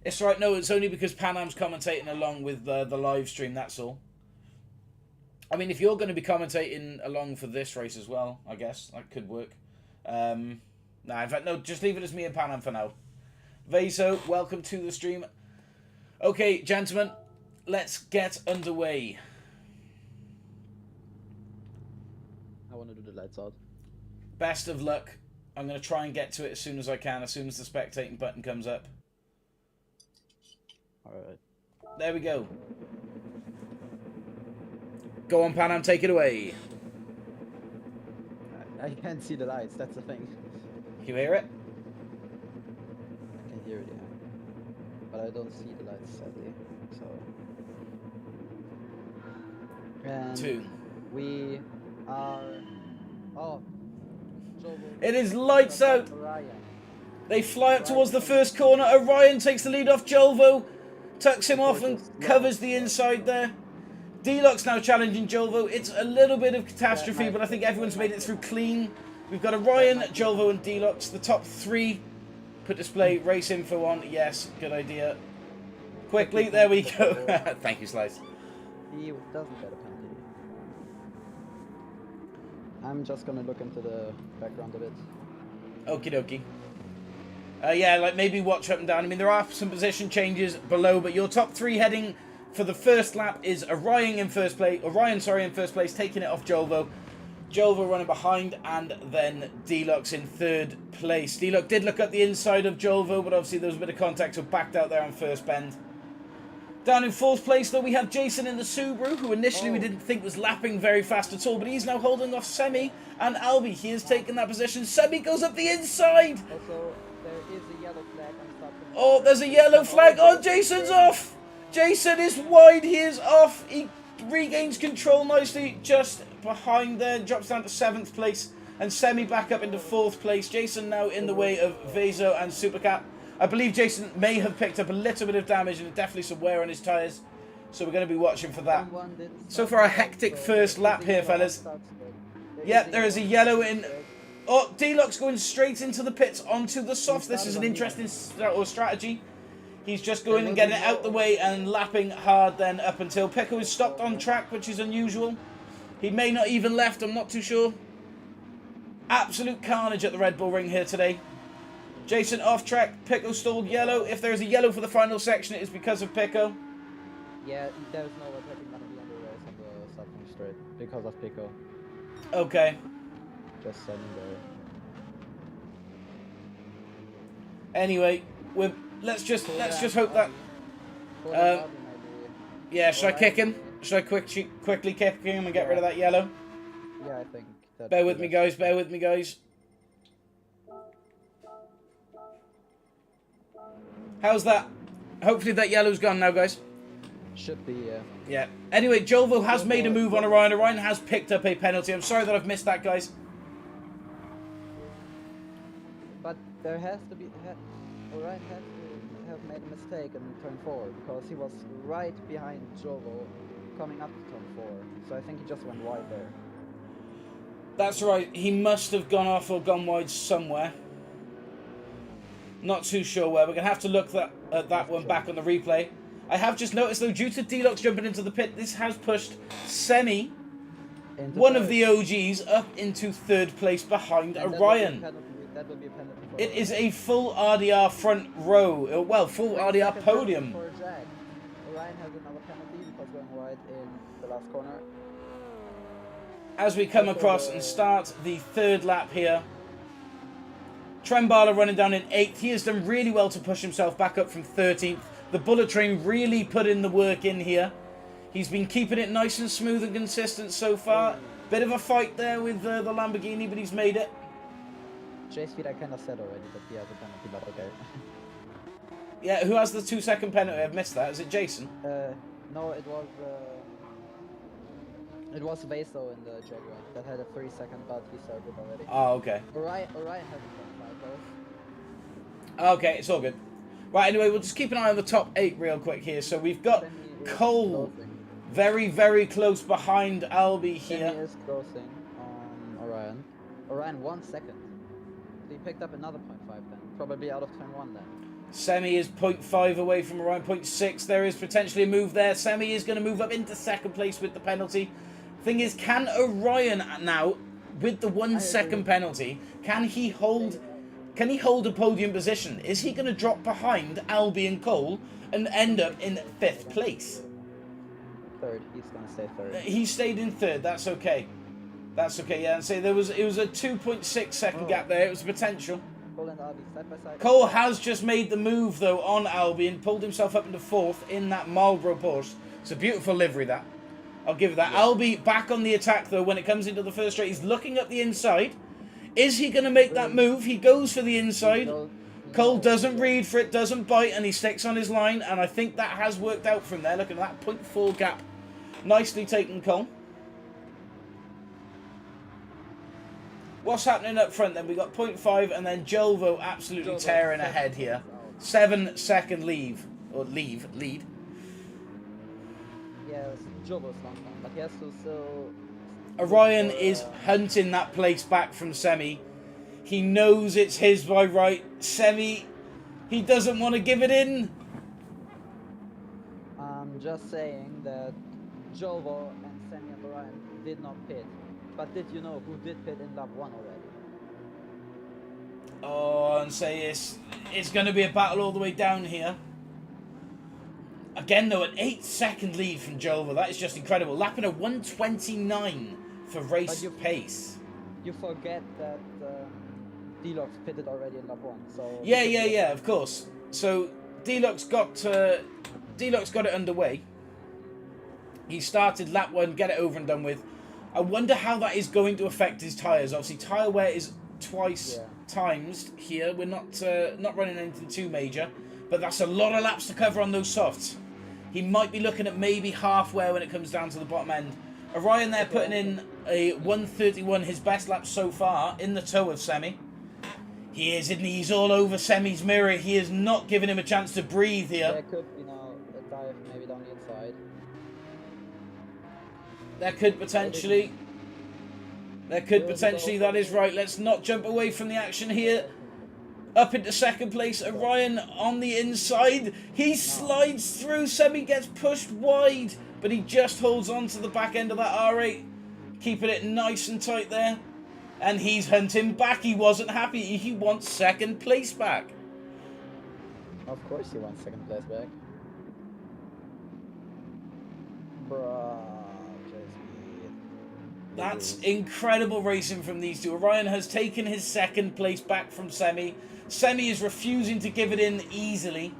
It's right, no, it's only because Panam's commentating along with the live stream, that's all. I mean, if you're going to be commentating along for this race as well, I guess, that could work. Nah, in fact, no, just leave it as me and Panam for now. Vaso, welcome to the stream. Okay, gentlemen, let's get underway. I want to do the lights out. Best of luck. I'm going to try and get to it as soon as I can, as soon as the spectating button comes up. Alright. There we go. Go on, Panam, take it away. I can't see the lights, that's the thing. Can you hear it? I can hear it, yeah. But I don't see the lights, sadly. So. And 2. we are. Oh. It is lights out. Orion. They fly up towards the first corner. Orion takes the lead off Jolvo. Tucks him off and covers the inside there. Deluxe now challenging Jolvo. It's a little bit of catastrophe, but I think everyone's made it through clean. We've got Orion, Jolvo and Deluxe. The top three. Put display, race in for one. Yes, good idea. Quickly, there we go. Thank you, Slice. He doesn't get a penalty. I'm just gonna look into the background a bit. Okie dokie. Yeah, like maybe watch up and down. I mean, there are some position changes below, but your top three heading for the first lap is Orion in first place, taking it off Jolvo. Jolvo running behind, and then Deluxe in third place. Deluxe did look at the inside of Jolvo, but obviously there was a bit of contact, so backed out there on first bend. Down in fourth place, though, we have Jason in the Subaru, who initially we didn't think was lapping very fast at all, but he's now holding off Semi and Albie. He has taken that position. Semi goes up the inside. Also, there is a yellow flag on top. Oh, there's a yellow flag. Oh, Jason's off. Jason is wide. He is off. He regains control nicely just behind there. Drops down to 7th place. And Semi back up into 4th place. Jason now in the way of Vezo and Supercat. I believe Jason may have picked up a little bit of damage and definitely some wear on his tyres. So we're going to be watching for that. So far, a hectic first lap here, fellas. Yep, there is a yellow in. Oh, Deluxe going straight into the pits onto the softs. This is an interesting strategy. He's just going and getting it out the way and lapping hard then up until Pico is stopped on track, which is unusual. He may not even left, I'm not too sure. Absolute carnage at the Red Bull Ring here today. Jason off track, Pico stalled yellow. If there is a yellow for the final section, it is because of Pico. Yeah, there's no attacking gonna be on the race on the starting straight because of Pico. Okay. Just sending there. Anyway, let's just hope that. Yeah, should I kick him? Should I quickly kick him and get rid of that yellow? Yeah, I think. Bear with me, guys. Bear with me, guys. How's that? Hopefully that yellow's gone now, guys. Should be, yeah. Yeah. Anyway, Jolvo has made a move on Orion. Orion has picked up a penalty. I'm sorry that I've missed that, guys. But there has to be... Orion has to have made a mistake in turn 4 because he was right behind Jovo coming up to turn 4. So I think he just went wide there. That's right. He must have gone off or gone wide somewhere. Not too sure where. We're going to have to look at that one back on the replay. I have just noticed, though, due to Deluxe jumping into the pit, this has pushed Semi, one of the OGs, up into 3rd place behind Orion. That will be a penalty for It is a full RDR front row. Well, full RDR podium. For Jack. Orion has another penalty because going wide in the last corner. As we come across and start the 3rd lap here. Trembala running down in 8th. He has done really well to push himself back up from 13th. The Bullet Train really put in the work in here. He's been keeping it nice and smooth and consistent so far. Bit of a fight there with the Lamborghini, but he's made it. Chase feed I kind of said already that he has a penalty, but okay. Yeah, who has the 2-second penalty? I've missed that. Is it Jason? No, it was Vaso in the Jaguar that had a 3-second, but he served it already. Oh, okay. Orion hasn't done 5 though. Okay, it's all good. Right, anyway, we'll just keep an eye on the top 8 real quick here. So we've got Cole very, very close behind Albie here. Semi is closing on Orion. Orion 1 second. He picked up another 0.5 then. Probably out of turn 1 then. Semi is 0.5 away from Orion, 0.6. There is potentially a move there. Semi is going to move up into 2nd place with the penalty. Thing is, can Orion now, with the 1 second penalty, can he hold a podium position? Is he going to drop behind Albie and Cole and end up in 5th place? 3rd. He's going to stay 3rd. He stayed in 3rd. That's okay. That's okay. Yeah, and say it was a 2.6 second gap there. It was potential. Cole and Albie side by side. Cole has just made the move though on Albie and pulled himself up into 4th in that Marlboro Porsche. It's a beautiful livery that. I'll give that. Yeah. Albie back on the attack though when it comes into the first straight. He's looking up the inside. Is he going to make that move? He goes for the inside. Cole doesn't read for it, doesn't bite, and he sticks on his line. And I think that has worked out from there. Look at that 0.4 gap. Nicely taken, Cole. What's happening up front then? We got 0.5 and then Jolvo absolutely Jovo tearing 7 ahead here. seconds 7-second lead. Yes, Jovo's long down, but he has to still. Orion look for, is hunting that place back from Semi. He knows it's his by right. Semi, he doesn't want to give it in. I'm just saying that Jovo and Sammy and Orion did not pit. But did you know who did pit in lap 1 already? Oh, and say it's going to be a battle all the way down here. Again, though, an 8-second lead from Jova. That is just incredible. Lapping a 1:29 for race pace. You forget that Deluxe pitted already in lap 1, so... Yeah, of course. So, Deluxe got it underway. He started lap 1, get it over and done with. I wonder how that is going to affect his tyres. Obviously, tyre wear is twice times here. We're not running anything too major, but that's a lot of laps to cover on those softs. He might be looking at maybe half wear when it comes down to the bottom end. Orion there putting in a 1:31, his best lap so far, in the toe of Semi. He is, isn't he? He's all over Semi's mirror. He is not giving him a chance to breathe here. There could be now a dive maybe down the inside. There could potentially, that is right. Let's not jump away from the action here. Up into second place, Orion on the inside. He slides through, Semi gets pushed wide, but he just holds on to the back end of that R8, keeping it nice and tight there. And he's hunting back. He wasn't happy. He wants second place back. Of course he wants second place back. Bruh. That's incredible racing from these two. Orion has taken his second place back from Semi. Semi is refusing to give it in easily.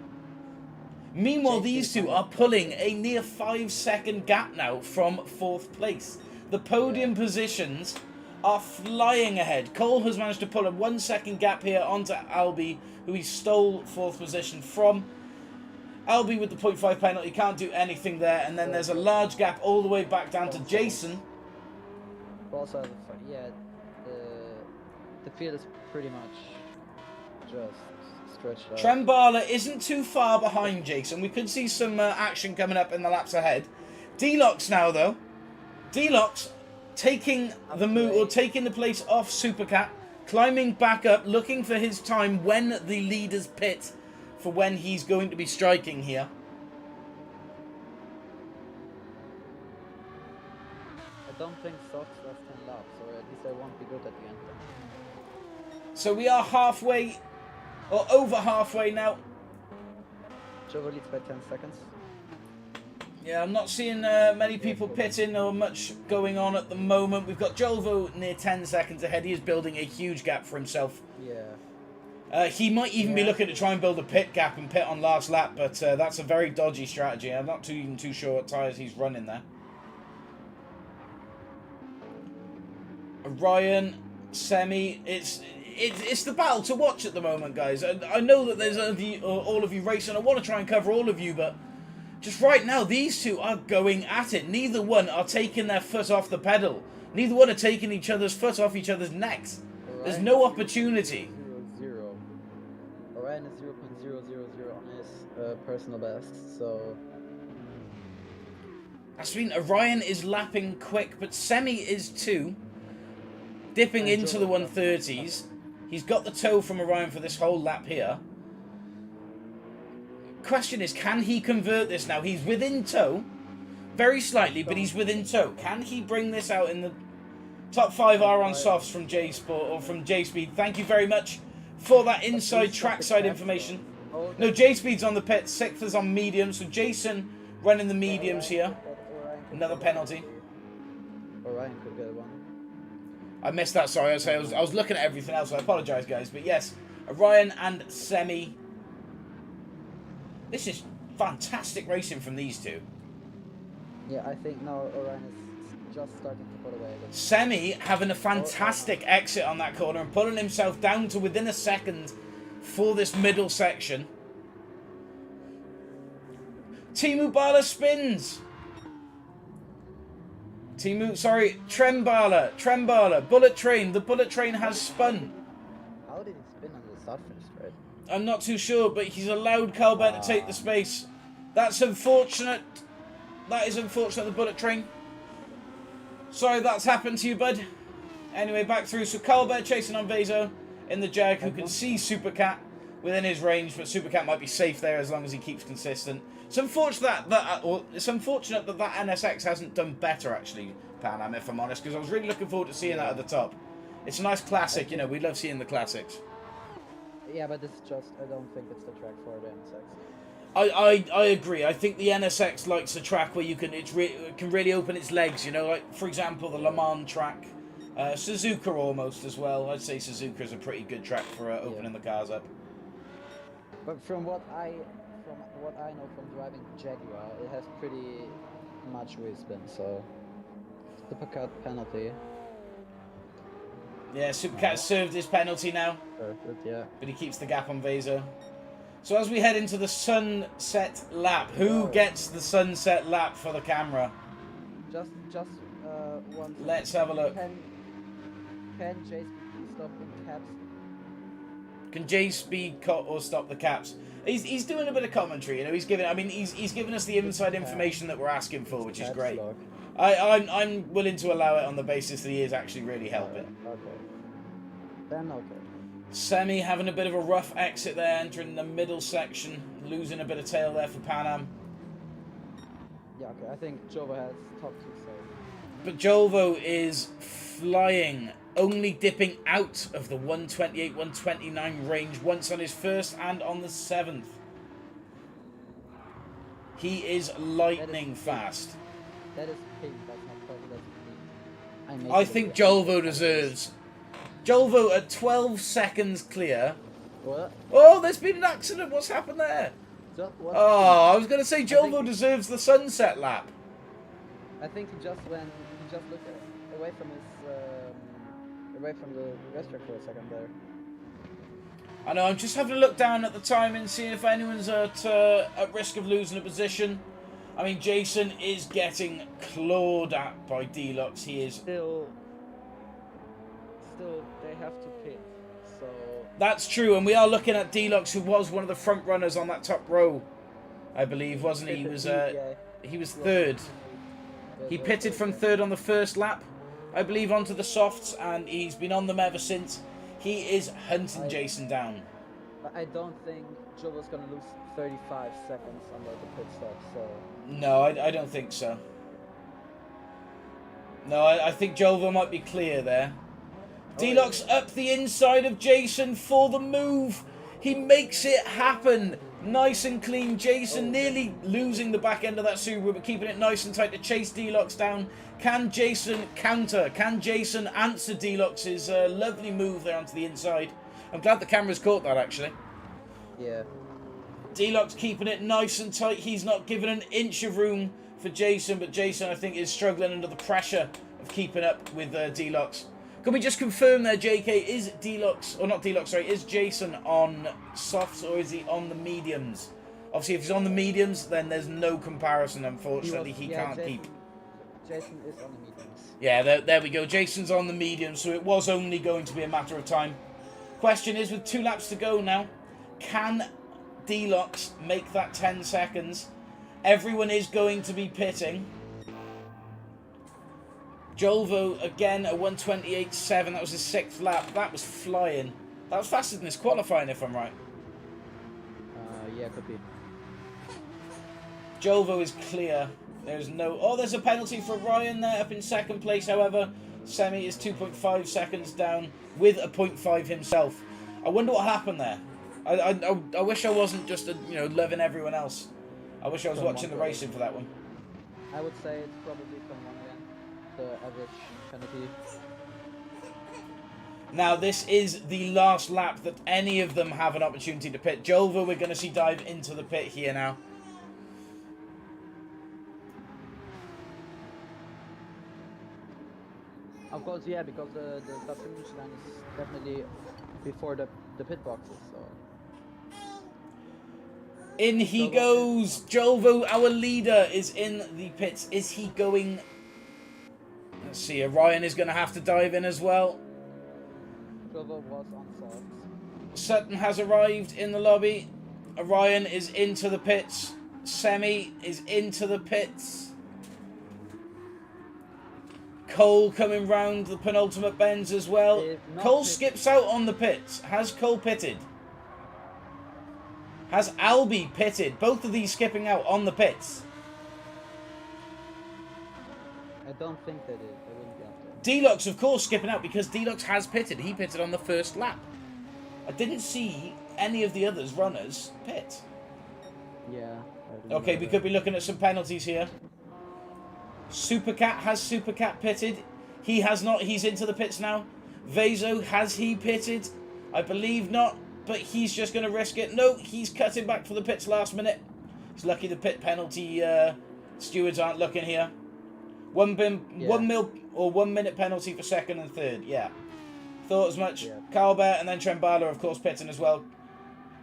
Meanwhile, these two are pulling a near 5-second gap now from 4th place. The podium positions are flying ahead. Cole has managed to pull a 1-second gap here onto Albie, who he stole 4th position from. Albie with the 0.5 penalty, can't do anything there. And then there's a large gap all the way back down to Jason. Also, the field is pretty much just stretched out. Trembala isn't too far behind Jason. We could see some action coming up in the laps ahead. Deluxe now, though. Deluxe taking the place off Supercat, climbing back up, looking for his time when the leaders pit for when he's going to be striking here. I don't think softs last 10 laps, or at least they won't be good at the end. So we are halfway, or over halfway now. Jovo leads by 10 seconds. Yeah, I'm not seeing many people pitting or much going on at the moment. We've got Jolvo near 10 seconds ahead. He is building a huge gap for himself. Yeah. He might even be looking to try and build a pit gap and pit on last lap, but that's a very dodgy strategy. I'm not even too sure what tyres he's running there. Orion, Semi, it's the battle to watch at the moment, guys. I know that there's all of you racing. I want to try and cover all of you, but just right now, these two are going at it. Neither one are taking their foot off the pedal. Neither one are taking each other's foot off each other's necks. There's no opportunity. 0-0. Orion is 0.000 on his personal best, so... That's mean Orion is lapping quick, but Semi is too. Dipping into the 130s. He's got the toe from Orion for this whole lap here. Question is, can he convert this now? He's within tow. Very slightly, but he's within tow. Can he bring this out in the top 5 are on softs from J-Sport or from J-Speed? Thank you very much for that inside trackside information. No, J-Speed's on the pit. 6th is on medium. So Jason running the mediums here. Another penalty. Orion could get one. I missed that, sorry. I was looking at everything else. I apologise, guys. But yes, Orion and Semi. This is fantastic racing from these two. Yeah, I think now Orion is just starting to pull away. Semi having a fantastic exit on that corner and pulling himself down to within a second for this middle section. Timu Bala spins. Trembala, bullet train. The bullet train has spun. How did he spin on the start finish straight? I'm not too sure, but he's allowed Calbert to take the space. That's unfortunate. That is unfortunate, the bullet train. Sorry that's happened to you, bud. Anyway, back through. So Calbert chasing on Vezo in the Jag, who can see Supercat within his range, but Supercat might be safe there as long as he keeps consistent. It's unfortunate that that NSX hasn't done better, actually, Panam, if I'm honest, because I was really looking forward to seeing that at the top. It's a nice classic, you know, we love seeing the classics. Yeah, but it's just, I don't think it's the track for the NSX. I agree. I think the NSX likes a track where it can really open its legs. You know, like for example the Le Mans track, Suzuka almost as well. I'd say Suzuka is a pretty good track for opening the cars up. But from what I know from driving Jaguar, it has pretty much wheel spin. So Supercat penalty. Yeah, Supercat served his penalty now. Perfect, yeah. But he keeps the gap on Vezo. So as we head into the sunset lap, who gets the sunset lap for the camera? Just one. Let's have a look. Can Jace stop in caps? Can Jay speed cut or stop the caps? He's doing a bit of commentary, you know. He's giving us the inside information that we're asking for, which is great. I'm willing to allow it on the basis that he is actually really helping. Okay. Then okay. Semi having a bit of a rough exit there, entering the middle section, losing a bit of tail there for Panam. Yeah, okay. I think Jovo has top 2 safe. But Jolvo is flying, only dipping out of the 128, 129 range once on his first and on the 7th. He is lightning fast. That is pink, that's not purple, that's pink. I think Jolvo deserves. Jolvo at 12 seconds clear. What? Oh, there's been an accident. What's happened there? What? Oh, I was going to say Jolvo deserves the sunset lap. I think he just looked away from his away from the racetrack for a second there. I know. I'm just having a look down at the time and seeing if anyone's at risk of losing a position. I mean, Jason is getting clawed at by Deluxe. He is. Still, they have to pit, so... That's true, and we are looking at Deluxe, who was one of the front runners on that top row, I believe, wasn't he? He was third. He pitted from third on the first lap, I believe, onto the softs, and he's been on them ever since. He is hunting Jason down. But I don't think Jovo's gonna lose 35 seconds under the pit stop, so... No, I don't think so. No, I think Jovo might be clear there. Deluxe up the inside of Jason for the move. He makes it happen. Nice and clean. Jason nearly losing the back end of that Subaru, but keeping it nice and tight to chase Deluxe down. Can Jason counter? Can Jason answer Deluxe's lovely move there onto the inside? I'm glad the camera's caught that, actually. Yeah. Deluxe keeping it nice and tight. He's not given an inch of room for Jason, but Jason, I think, is struggling under the pressure of keeping up with Deluxe. Can we just confirm there, JK, is Deluxe, or not Deluxe, sorry, is Jason on softs or is he on the mediums? Obviously, if he's on the mediums, then there's no comparison, unfortunately. He can't keep. Jason is on the mediums. Yeah, there we go. Jason's on the mediums, so it was only going to be a matter of time. Question is, with 2 laps to go now, can Deluxe make that 10 seconds? Everyone is going to be pitting. Jolvo, again, a 128.7. That was his 6th lap. That was flying. That was faster than his qualifying, if I'm right. Yeah, could be. Jolvo is clear. There's no... Oh, there's a penalty for Ryan there, up in 2nd place, however. Semi is 2.5 seconds down with a 0.5 himself. I wonder what happened there. I wish I wasn't just, loving everyone else. I wish I was watching the racing for that one. I would say it's probably 21 again. The average penalty. Now, this is the last lap that any of them have an opportunity to pit. Jolvo, we're going to see dive into the pit here now. Of course, yeah, because the finish line is definitely before the pit boxes, so... In he goes. Jolvo, our leader, is in the pits. Is he going Let's see, Orion is going to have to dive in as well. Jovo was on softs. Sutton has arrived in the lobby. Orion is into the pits. Semi is into the pits. Cole coming round the penultimate bends as well. Not Cole pitted. skips out on the pits. Has Cole pitted? Has Albie pitted? Both of these skipping out on the pits. I don't think they did. They wouldn't be up there. Deluxe, of course, skipping out because Deluxe has pitted. He pitted on the first lap. I didn't see any of the others runners pit. Yeah. Okay, we could be looking at some penalties here. Supercat, has Supercat pitted? He has not. He's into the pits now. Vezo, has he pitted? I believe not, but he's just going to risk it. No, he's cutting back for the pits last minute. It's lucky the pit penalty stewards aren't looking here. 1 minute penalty for second and third. Yeah, thought as much. Yeah. Carlbert and then Trembala, of course, pitting as well.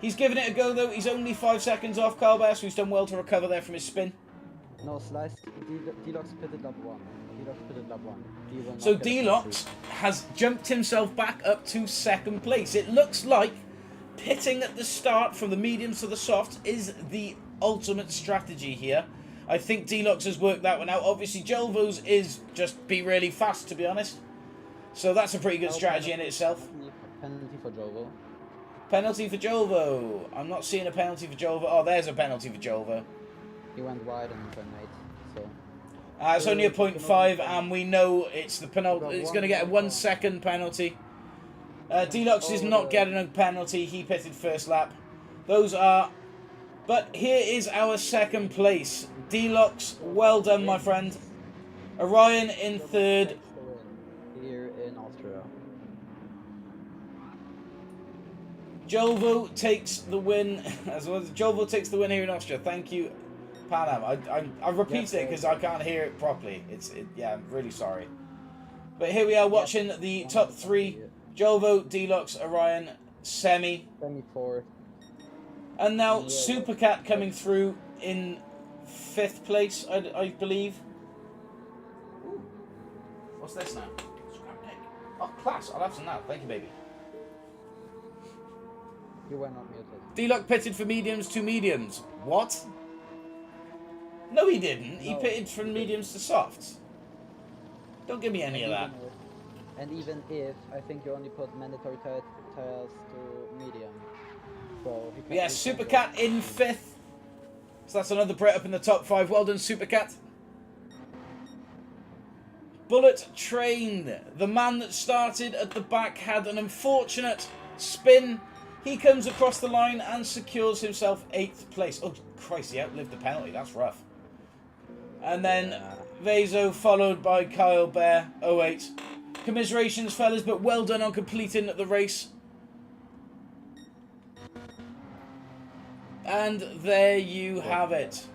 He's giving it a go though. He's only 5 seconds off Carlbert, so he's done well to recover there from his spin. No, sliced. Deluxe pitted lap 1. Deluxe pitted lap 1. He will not So get a penalty. Deluxe has jumped himself back up to second place. It looks like pitting at the start from the mediums to the softs is the ultimate strategy here. I think Deluxe has worked that one out. Obviously, Jelvo's is just be really fast, to be honest. So that's a pretty good strategy in itself. Penalty for Jovo. Penalty for Jelvo. I'm not seeing a penalty for Jelvo. Oh, there's a penalty for Jelvo. He went wide on turn 8. So It's only a 0.5, and we know it's the penalty. It's going to get a 1 second penalty. Deluxe is not getting a penalty. He pitted first lap. Those are. But here is our second place. Deluxe, well done, my friend. Orion in third. takes the win here in Austria. Jolvo takes the win. As well as Jolvo takes the win here in Austria. Thank you, Panam. I repeat it because I can't hear it properly. Yeah, I'm really sorry. But here we are watching the top 3. Jolvo, Deluxe, Orion, Semi. Semi 4. And now Supercat coming through in 5th place, I believe. Ooh. What's this now? Scrap neck. Oh, class. I'll have some now. Thank you, baby. You were not muted. Deluxe pitted for mediums to mediums. What? No, he didn't. He No, pitted from mediums to softs. Don't give me any of that. And even if, I think you only put mandatory tires to medium. So he Yeah, Supercat in 5th. So that's another Brit up in the top 5. Well done, Supercat. Bullet Train. The man that started at the back had an unfortunate spin. He comes across the line and secures himself 8th place. Oh, Christ, he outlived the penalty. That's rough. And then Vezo followed by Kyle Bear, 08. Commiserations, fellas, but well done on completing the race. And there you have it.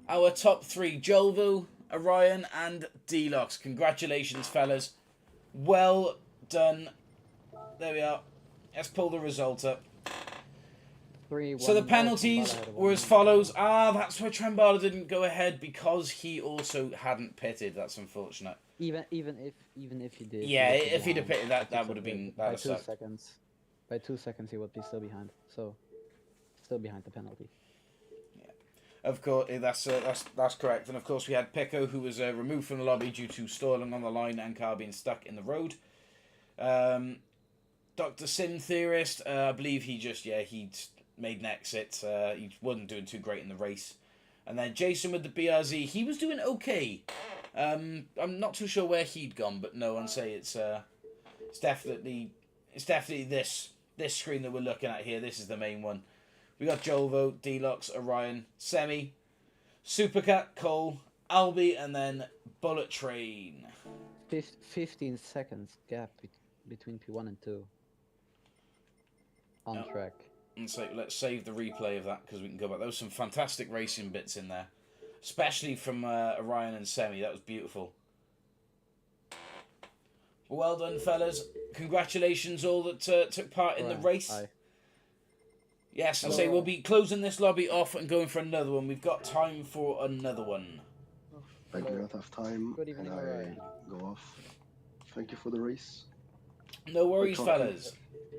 Our top 3, Jolvo, Orion, and Deluxe. Congratulations, fellas. Well done. There we are. Let's pull the result up. 3, So the penalties were as follows. That's why Trembala didn't go ahead because he also hadn't pitted. That's unfortunate. Even if he did. Yeah, he would be if he'd have behind. pitted that would have been by that 2 sucked. seconds. By 2 seconds, he would be still behind. So, still behind the penalty. Of course, that's correct. And of course, we had Pico, who was removed from the lobby due to stalling on the line and car being stuck in the road. Dr. Sim Theorist, I believe he'd made an exit. He wasn't doing too great in the race. And then Jason with the BRZ, he was doing okay. I'm not too sure where he'd gone, but no, I'd say it's definitely this screen that we're looking at here. This is the main one. We got Jolvo, Deluxe, Orion, Semi, Supercat, Cole, Albie, and then Bullet Train. 15 seconds gap between P1 and 2. On track. And so let's save the replay of that because we can go back. There was some fantastic racing bits in there, especially from Orion and Semi. That was beautiful. Well done, fellas. Congratulations all that took part in the race. Aye. Yes, and say we'll be closing this lobby off and going for another one. We've got time for another one. I do Hello. not have time, Good evening, and I Orion. go off. Thank you for the race. No worries, talking. fellas.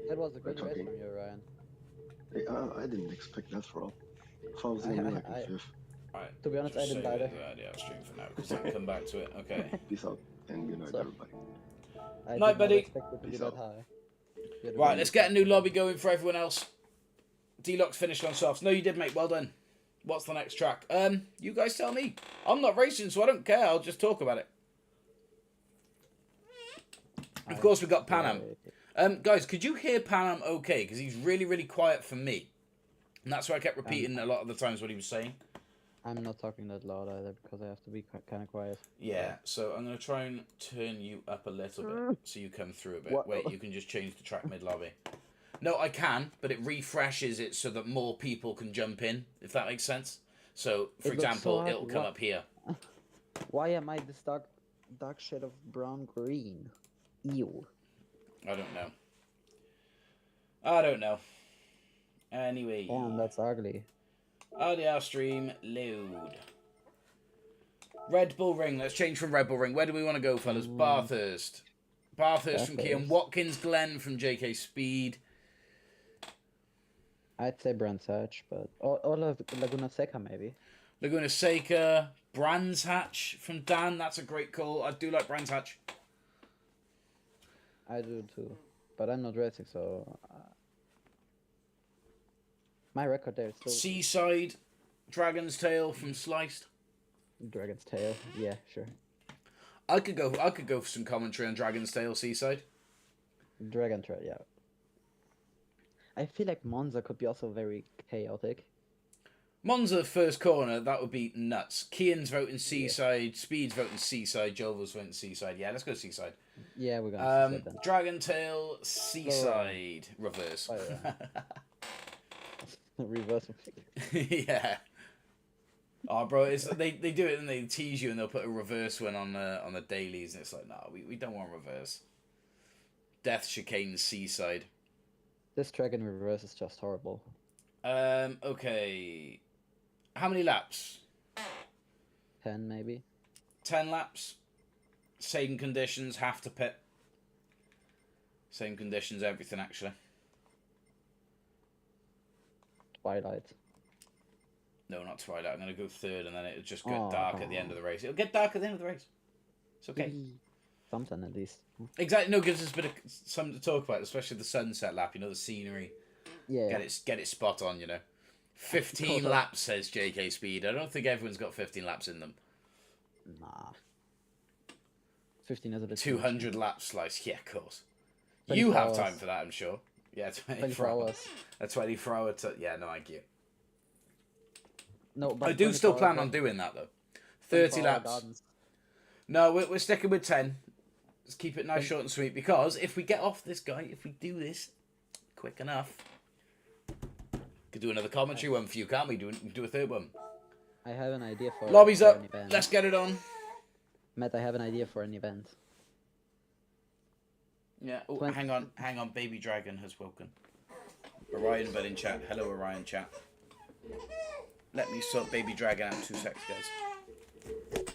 That was a We're good race talking. from you, Orion. I didn't expect that for all. I thought I was gonna be like in I- fifth. Right. To be honest, I Just didn't save it either. as an idea stream for now because I can come back to it. Okay. Peace out and good night, So- everybody. I Night, did not buddy. expect it to be Peace that out. high. You had a Right, very let's good get a new time. lobby going for everyone else. D-Lock's finished on softs. No, you did, mate. Well done. What's the next track? You guys tell me. I'm not racing, so I don't care. I'll just talk about it. Of course, we've got Pan Am. Guys, could you hear Pan Am okay? Because he's really, really quiet for me. And that's why I kept repeating a lot of the times what he was saying. I'm not talking that loud either because I have to be kind of quiet. Yeah, so I'm going to try and turn you up a little bit so you come through a bit. What? Wait, you can just change the track mid-lobby. No, I can, but it refreshes it so that more people can jump in, if that makes sense. So, for It looks example, so hard. it'll come up here. Why am I this dark shade of brown green? Ew. I don't know. Anyway. Damn, that's ugly. RDR stream, load. Red Bull Ring. Let's change from Red Bull Ring. Where do we want to go, fellas? Bathurst. Bathurst from Kean Bathurst. Watkins, Glen from JK Speed. I'd say Brands Hatch, but or Laguna Seca maybe. Laguna Seca, Brands Hatch from Dan. That's a great call. I do like Brands Hatch. I do too, but I'm not racing, so my record there is still Seaside, Dragon's Tail from Sliced. Dragon's Tail. Yeah, sure. I could go for some commentary on Dragon's Tail Seaside. Dragon Trail, yeah. I feel like Monza could be also very chaotic. Monza first corner, that would be nuts. Kean's voting Seaside, Speed's voting Seaside, Jovel's voting Seaside. Yeah, let's go Seaside. Yeah, we're gonna see that then. Dragon Tail, Seaside, reverse. Reverse. Yeah. Oh, bro, they do it and they tease you and they'll put a reverse one on the dailies and it's like, no, we don't want reverse. Death Chicane Seaside. This track in reverse is just horrible. Okay. How many laps? 10 maybe. 10 laps. Same conditions, half to pit. Same conditions, everything actually. Twilight. No, not Twilight. I'm going to go third and then it'll just get dark at the end of the race. It'll get dark at the end of the race. It's okay. Something at least. Exactly. No, gives us a bit of something to talk about, especially the sunset lap, you know, the scenery. Yeah. Get it spot on, you know. 15 laps, says JK Speed. I don't think everyone's got 15 laps in them. Nah. 15 is a bit 200 laps slice. Yeah, of course. 24 You have hours. time for that, I'm sure. Yeah, 24 hours. A 24 hour... Yeah, no, I get. No, but I do still 24 plan hour on doing that, though. 30 24 hour laps. gardens. No, we're sticking with 10. Let's keep it nice, short and sweet. Because if we get off this guy, if we do this quick enough, could do another commentary one for you, can't we? Do a third one. I have an idea for Lobby's for up. an event. Let's get it on. Matt, I have an idea for an event. Yeah. Oh, 20 hang on. Baby Dragon has woken. Orion, but in chat. Hello, Orion chat. Let me sort Baby Dragon out in 2 seconds, guys.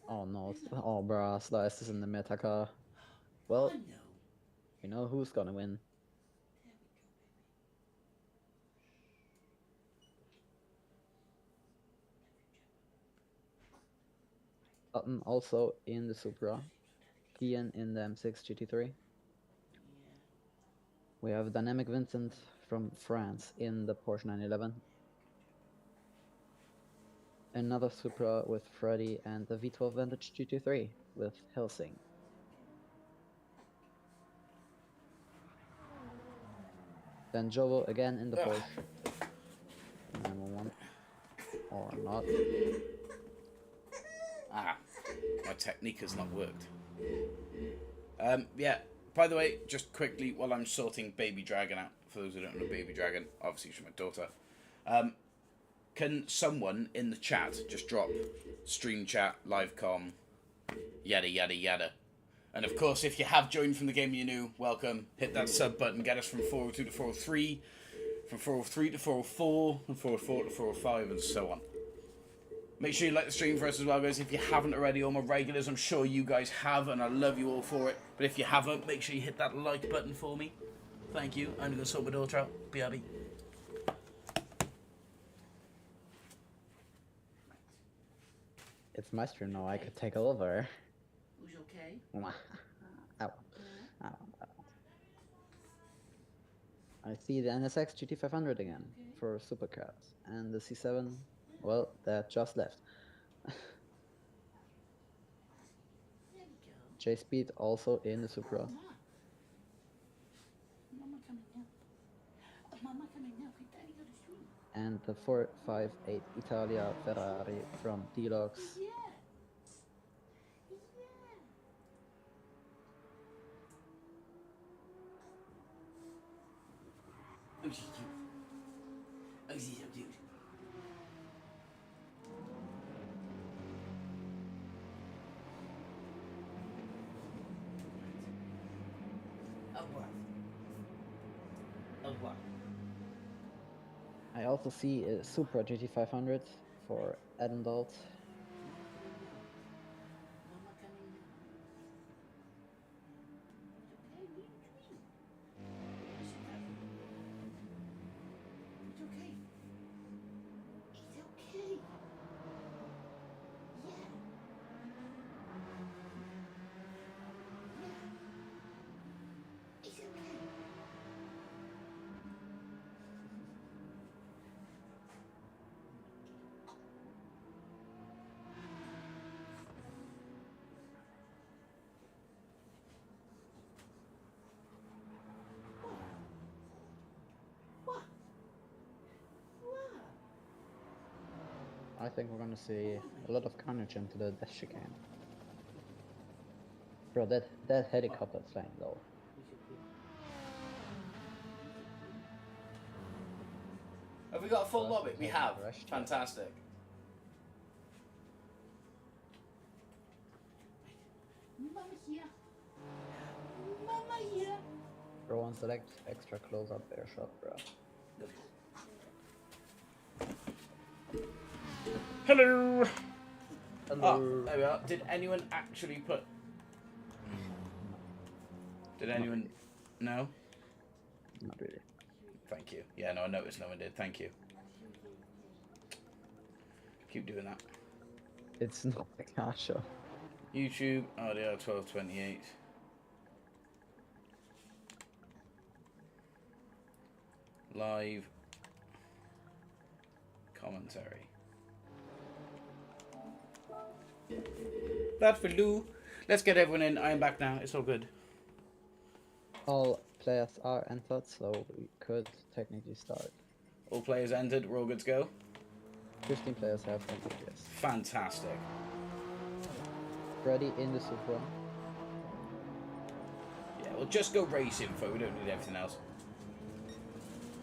Oh no, oh bruh, Slice is in the meta car. Well, you know who's gonna win. Button also in the Supra. Kian in the M6 GT3. We have Dynamic Vincent from France in the Porsche 911. Another Supra with Freddy and the V12 Vantage GT3 with Helsing. Then Jovo again in the Porsche 911. Or not. Ah, my technique has not worked. Yeah, by the way, just quickly, while I'm sorting Baby Dragon out, for those who don't know Baby Dragon, obviously she's my daughter. can someone in the chat just drop stream chat, live com, yada yada yada. And of course, if you have joined from the game and you're new, welcome. Hit that sub button, get us from 402 to 403, from 403 to 404, and 404 to 405, and so on. Make sure you like the stream for us as well, guys. If you haven't already, all my regulars, I'm sure you guys have, and I love you all for it. But if you haven't, make sure you hit that like button for me. Thank you. I'm going to sort my daughter out. BRB. It's my stream now. I could take over. Who's okay? Ow. Ow. I see the NSX GT500 again for supercars, and the C7. Well, that just left. J Speed also in the Supra. And the 458 Italia Ferrari from Deluxe. Oh, she's cute. Oh, she's so cute. Oh, what? Oh, what? I also see a Supra GT500 for Adam Dalt. I think we're gonna see a lot of carnage into the death chicane. Bro, that helicopter is flying low. Have we got a full lobby? We have. Rushed. Fantastic. Mama here. Mama here. Bro wants the extra close up air shot, bro. Hello. Hello. Oh, there we are. Did anyone actually put? Did anyone? No. Not really. Thank you. Yeah, no, I noticed no one did. Thank you. Keep doing that. It's not the car show. YouTube, RDR 1228. Live commentary. That's for Lou. Let's get everyone in. I am back now. It's all good. All players are entered, so we could technically start. All players entered. We're all good to go. 15 players have entered, yes. Fantastic. Ready in the Supra. Yeah, we'll just go race info. We don't need everything else.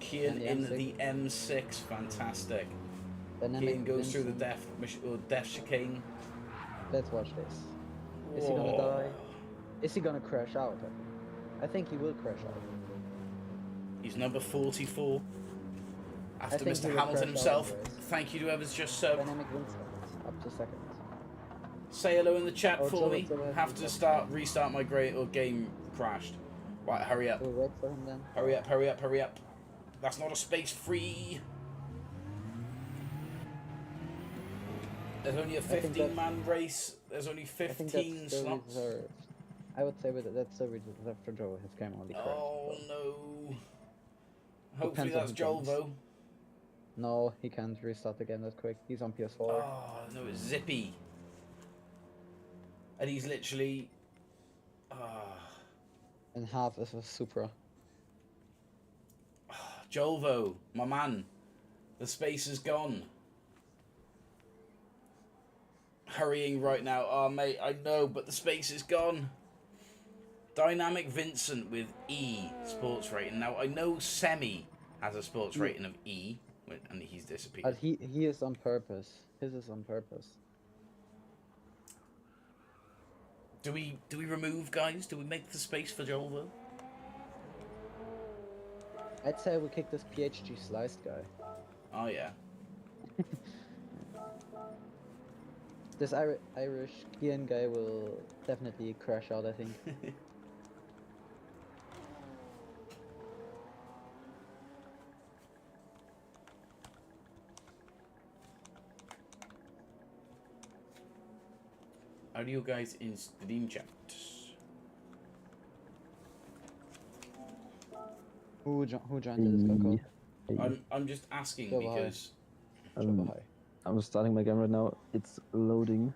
Kian And the in M6. the M6. Fantastic. Dynamic Kian goes through the Vincent. death chicane. Let's watch this. Is he gonna die? Is he gonna crash out? I think he will crash out. He's number 44. After think he Mr. will Hamilton crash out himself. anyways. Thank you to whoever's just subbed. Dynamic Vincent, up to second. Say hello in the chat Oh, for me. Joe, Have to restart my game crashed. Right, hurry up. So we wait for him then? Hurry up, hurry up, hurry up. That's not a space free. There's only a think 15-man race. There's only I think 15 that's still slots. reserved. I would say that's still reserved for Joe. His game only crashed. Oh so. no. Hopefully Depends on that's who Joel comes. though. No, he can't restart again that quick. He's on PS4. Oh no, it's Zippy. And he's literally. And half is a Supra. Jolvo, my man. The space is gone. Hurrying right now. Oh, mate, I know, but the space is gone. Dynamic Vincent with E sports rating. Now, I know Semi has a sports rating of E. Wait, and he's disappeared. But he is on purpose. His is on purpose. Do we remove guys? Do we make the space for Jolvo? I'd say we kick this PhD sliced guy. Oh yeah. This Irish Kian guy will definitely crash out, I think. Are you guys in stream chat? Who joined the Discord call? I'm just asking Go ahead. because Java, hi. I'm starting my game right now. It's loading.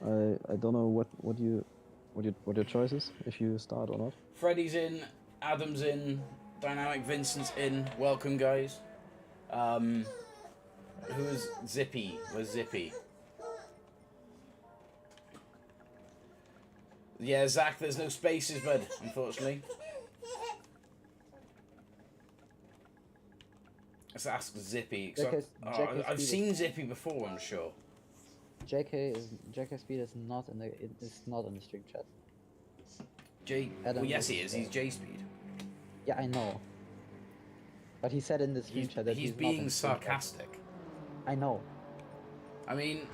I don't know what your choice is, if you start or not. Freddy's in, Adam's in, Dynamic Vincent's in. Welcome, guys. Who's Zippy? Where's Zippy? Yeah, Zach, there's no spaces, bud, unfortunately. Let's ask Zippy. 'Cause I've seen Zippy before, I'm sure. JK Speed is not in the stream chat. Well, Adam yes, he is, is. He's J Speed. Yeah, I know. But he said in the stream chat that He's not in being the stream chat. sarcastic. I know. I mean,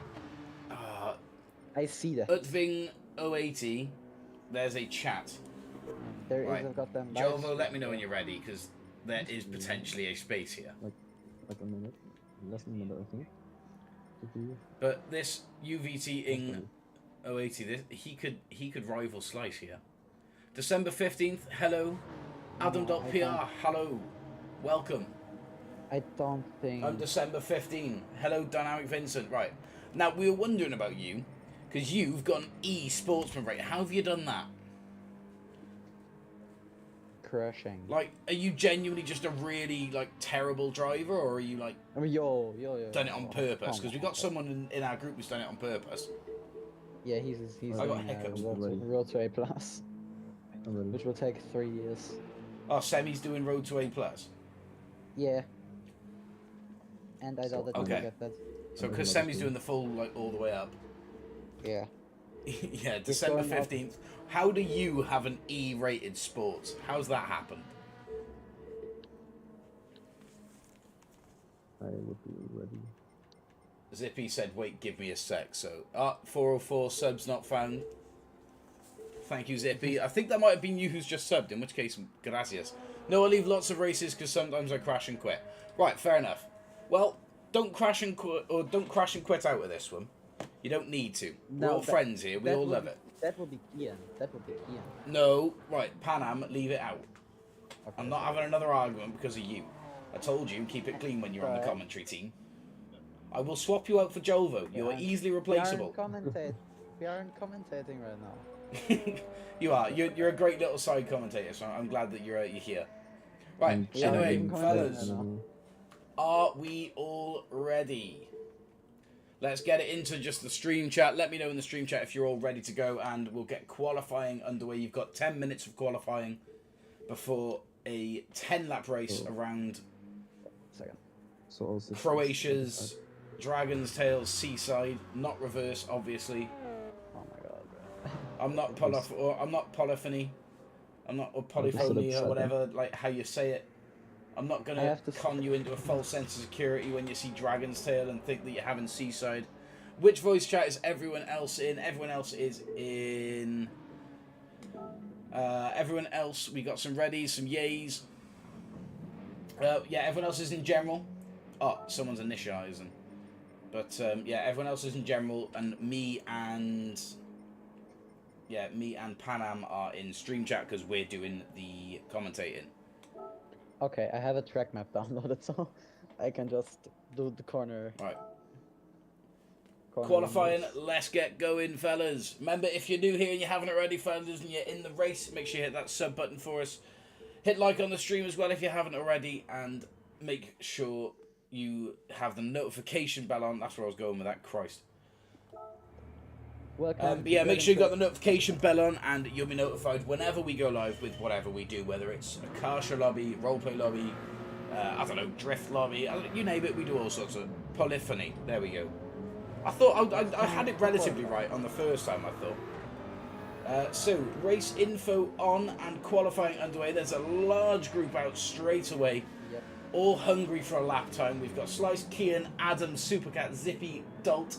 I see that. Utving 080, there's a chat. There is Right. a goddamn. Jovo, let me know when you're ready, because there is potentially a space here. Like a minute, less than a minute, I think. Could be. But this UVT ing 080, he could rival Slice here. December 15th, hello. Adam.pr, hello. Welcome. I don't think. I'm December 15. Hello, Dynamic Vincent. Right. Now, we were wondering about you, because you've got an E-Sportsman rate. How have you done that? Crashing. Like, are you genuinely just a really, like, terrible driver, or are you, like, I mean, yo. done it on purpose? Come Because we on. got someone in our group who's done it on purpose. Yeah, he's I got doing hiccups Road to A plus, I'm ready. which will take 3 years. Oh, Semi's doing Road to A+. Yeah. And I doubt that he Okay. will get that. So, because Semi's doing the full, like, all the way up. Yeah. Yeah, December going up. 15th. How do you have an E-rated sports? How's that happen? I would be ready. Zippy said, wait, give me a sec. So, 404 subs not found. Thank you, Zippy. I think that might have been you who's just subbed, in which case, gracias. No, I leave lots of races because sometimes I crash and quit. Right, fair enough. Well, don't crash and quit, or don't crash and quit out of this one. You don't need to. We're No, all that- friends here. We that all would love be- it. That would be Kian. That would be Kian. No, right, Panam, leave it out. Okay. I'm not having another argument because of you. I told you, keep it clean when you're on the Right. commentary team. I will swap you out for Jolvo. You're Yeah. easily We replaceable. aren't commentating right now. You are. You're a great little side commentator, so I'm glad that you're here. Right, I'm Yeah, anyway, even fellas, commentating. are we all ready? Let's get it into just the stream chat. Let me know in the stream chat if you're all ready to go, and we'll get qualifying underway. You've got 10 minutes of qualifying before a 10-lap race around Second. So also Croatia's Dragon's Tail Seaside, not reverse, obviously. Oh my god, bro. I'm not polyphony. I'm not or polyphony or whatever, like how you say it. I'm not I gonna have to con you into a false sense of security when you see Dragon's Tail and think that you're having Seaside. Which voice chat is everyone else in? Everyone else is in. Everyone else, we got some readies, some yays. Yeah, everyone else is in general. Oh, someone's initializing. But yeah, everyone else is in general, and me and Panam are in stream chat because we're doing the commentating. Okay, I have a track map downloaded, so I can just do the corner. Right. corner Qualifying, numbers. let's get going, fellas. Remember, if you're new here and you haven't already, fellas, and you're in the race, make sure you hit that sub button for us. Hit like on the stream as well if you haven't already, and make sure you have the notification bell on. That's where I was going with that, Christ. Welcome. But yeah, make sure you got the notification bell on, and you'll be notified whenever we go live with whatever we do, whether it's a car show lobby, roleplay lobby, I don't know, drift lobby, you name it, we do all sorts of polyphony. There we go. I thought I had it relatively right on the first time, I thought. So, race info on and qualifying underway. There's a large group out straight away, Yep. all hungry for a lap time. We've got Slice, Kian, Adam, Supercat, Zippy, Dalt,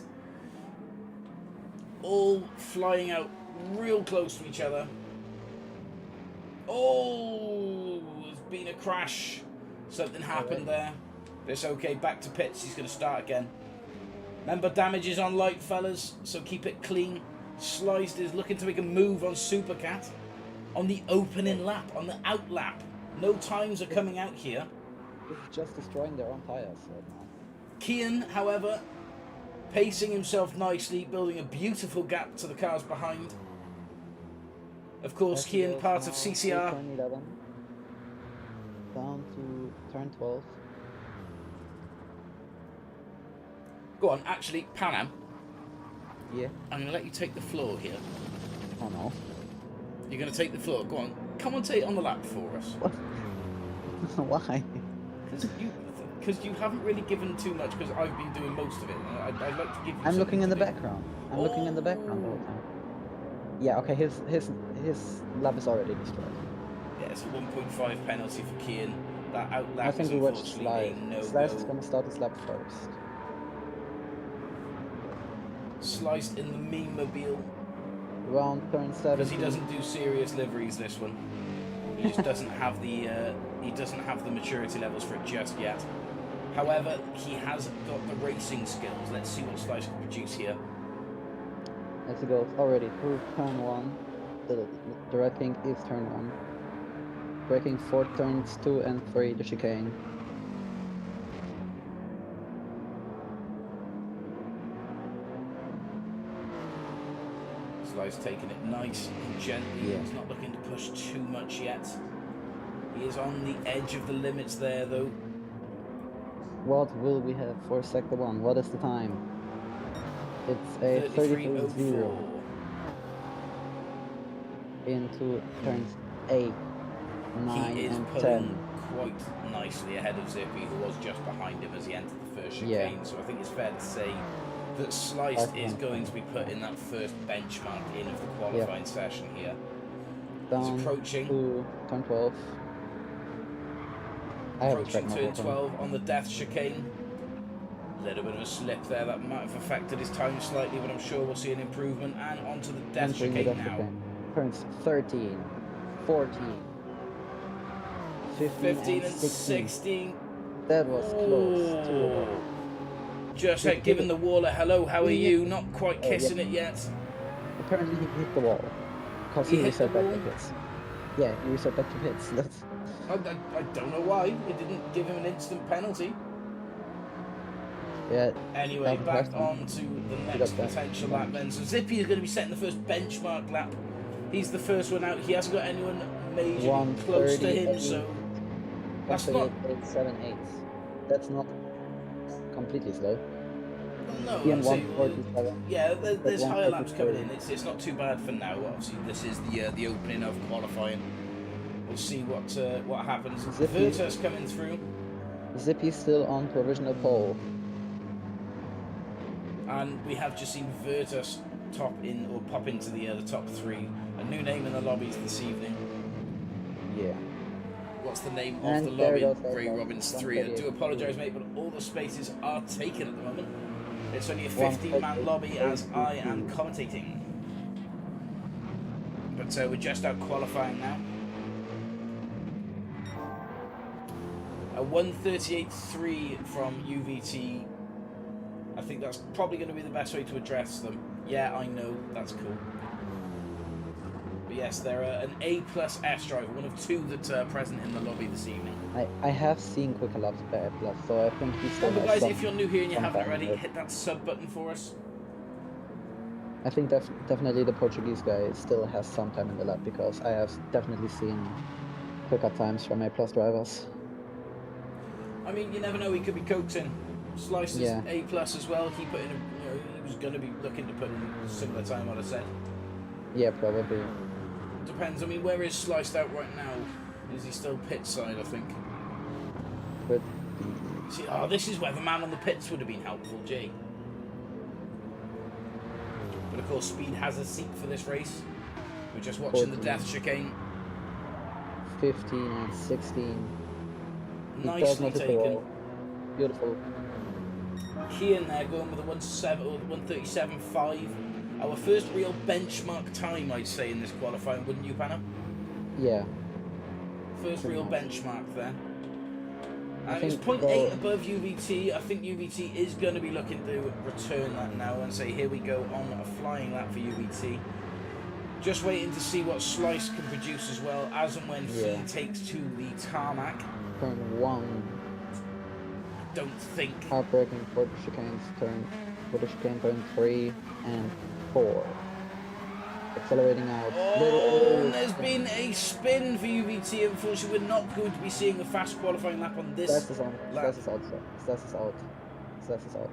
all flying out real close to each other. Oh, there's been a crash. Something happened there. But it's okay, back to pits. He's going to start again. Remember, damage is on light, fellas, so keep it clean. Sliced is looking to make a move on Supercat on the opening lap, on the out lap. No times are coming out here. It's just destroying their own tires right now. Kian, however, pacing himself nicely, building a beautiful gap to the cars behind. Of course, As he Kian, goes part now of to CCR. Turn 11, down to turn 12. Go on, actually, Panam, Yeah. I'm going to let you take the floor here. Oh no. You're going to take the floor. Go on, commentate on the lap for us. What? Why? Because you haven't really given too much, because I've been doing most of it. And I'd like to give you I'm looking in the something to do. background. I'm looking in the background the whole time. Yeah. Okay. His lap is already destroyed. Yeah, it's a 1.5 penalty for Kian. That out lap I think is we watched unfortunately Slice. a no-go. Slice is gonna start his lap first. Sliced in the meme-mobile. Around turn 7. Because he doesn't do serious liveries this one. He just doesn't have the maturity levels for it just yet. However, he has got the racing skills. Let's see what Slice can produce here. As he goes already through turn 1. The red king is turn 1. Breaking 4 turns 2 and 3, the chicane. Slice taking it nice and gently. Yeah. He's not looking to push too much yet. He is on the edge of the limits there, though. What will we have for sector 1? What is the time? It's a 33.0 33.04. into turns 8, 9 He is and pulling 10. quite nicely ahead of Zippy, who was just behind him as he entered the first chicane. Yeah. So I think it's fair to say that Sliced is going to be put in that first benchmark in of the qualifying session here. Down approaching. to turn 12. I have Approaching track turn mode open. 12 on the death chicane. A little bit of a slip there, that might have affected his time slightly, but I'm sure we'll see an improvement. And onto the death Entering the chicane death now. chicane. Turns 13, 14, 15 and 16. That was close. Ooh. Just He like giving the wall a hello, how are Yeah. you? Not quite Oh, kissing yeah. it yet. Apparently he hit the wall. Because He he hit reset the back to wall? pits. Yeah, he reset back to pits. That's I don't know why. It didn't give him an instant penalty. yeah. Anyway, That back was on to the got next that. potential lap then. So Zippy is going to be setting the first benchmark lap. He's the first one out. He hasn't got anyone majorly close to him, 1:38. so that's not... 1:38.78. That's not completely slow. No, Ian I'd say, 1:47. yeah, there's higher laps 1:53. coming in. It's not too bad for now. Obviously, this is the opening of qualifying. We'll see what happens. Zippy. Virtus coming through, Zippy's still on provisional pole. and we have just seen Virtus pop into the top 3. A new name in the lobbies this evening. Yeah. What's the name of And the there lobby? goes that Ray one. Robbins 3. I do 1:38. apologise, mate, but all the spaces are taken at the moment. It's only a 15-man 1:38. lobby as I am commentating. But we're just out qualifying now. A 1:38.3 from UVT. I think that's probably going to be the best way to address them. Yeah, I know, that's cool. But yes, they're an A+ S driver, one of 2 that are present in the lobby this evening. I have seen quicker laps by A+, so I think he still Remember, has guys, some. if you're new here and you some haven't time already, left. hit that sub button for us. I think definitely the Portuguese guy still has some time in the lap because I have definitely seen quicker times from A+ drivers. I mean, you never know, he could be coaxing. Slices Yeah. A+ as well. He put in he was going to be looking to put in a similar time, I'd have said. Yeah, probably. Depends. I mean, where is Sliced out right now? Is he still pit side, I think? But See, oh, this is where the man on the pits would have been helpful, Jay. But of course, speed has a seat for this race. We're just watching the 14. death chicane. 15 and 16. He does Nicely not hit the taken. wall. Beautiful. Kian there going with a 1:37.5. Our first real benchmark time, I'd say, in this qualifying, wouldn't you, Panna? Yeah. First real benchmark there. I It's think 0.8 above UVT. I think UVT is going to be looking to return that now and say, here we go on a flying lap for UVT. Just waiting to see what Slice can produce as well, as and when he takes to the tarmac. Turn 1. Don't think. Heartbreaking for the chicanes. Turn 3 and 4. Accelerating out. Oh, and there's been a spin for UVT. Unfortunately, we're not going to be seeing a fast qualifying lap on this Slice is on. lap. Slice is out. Slice is out. Slice is out.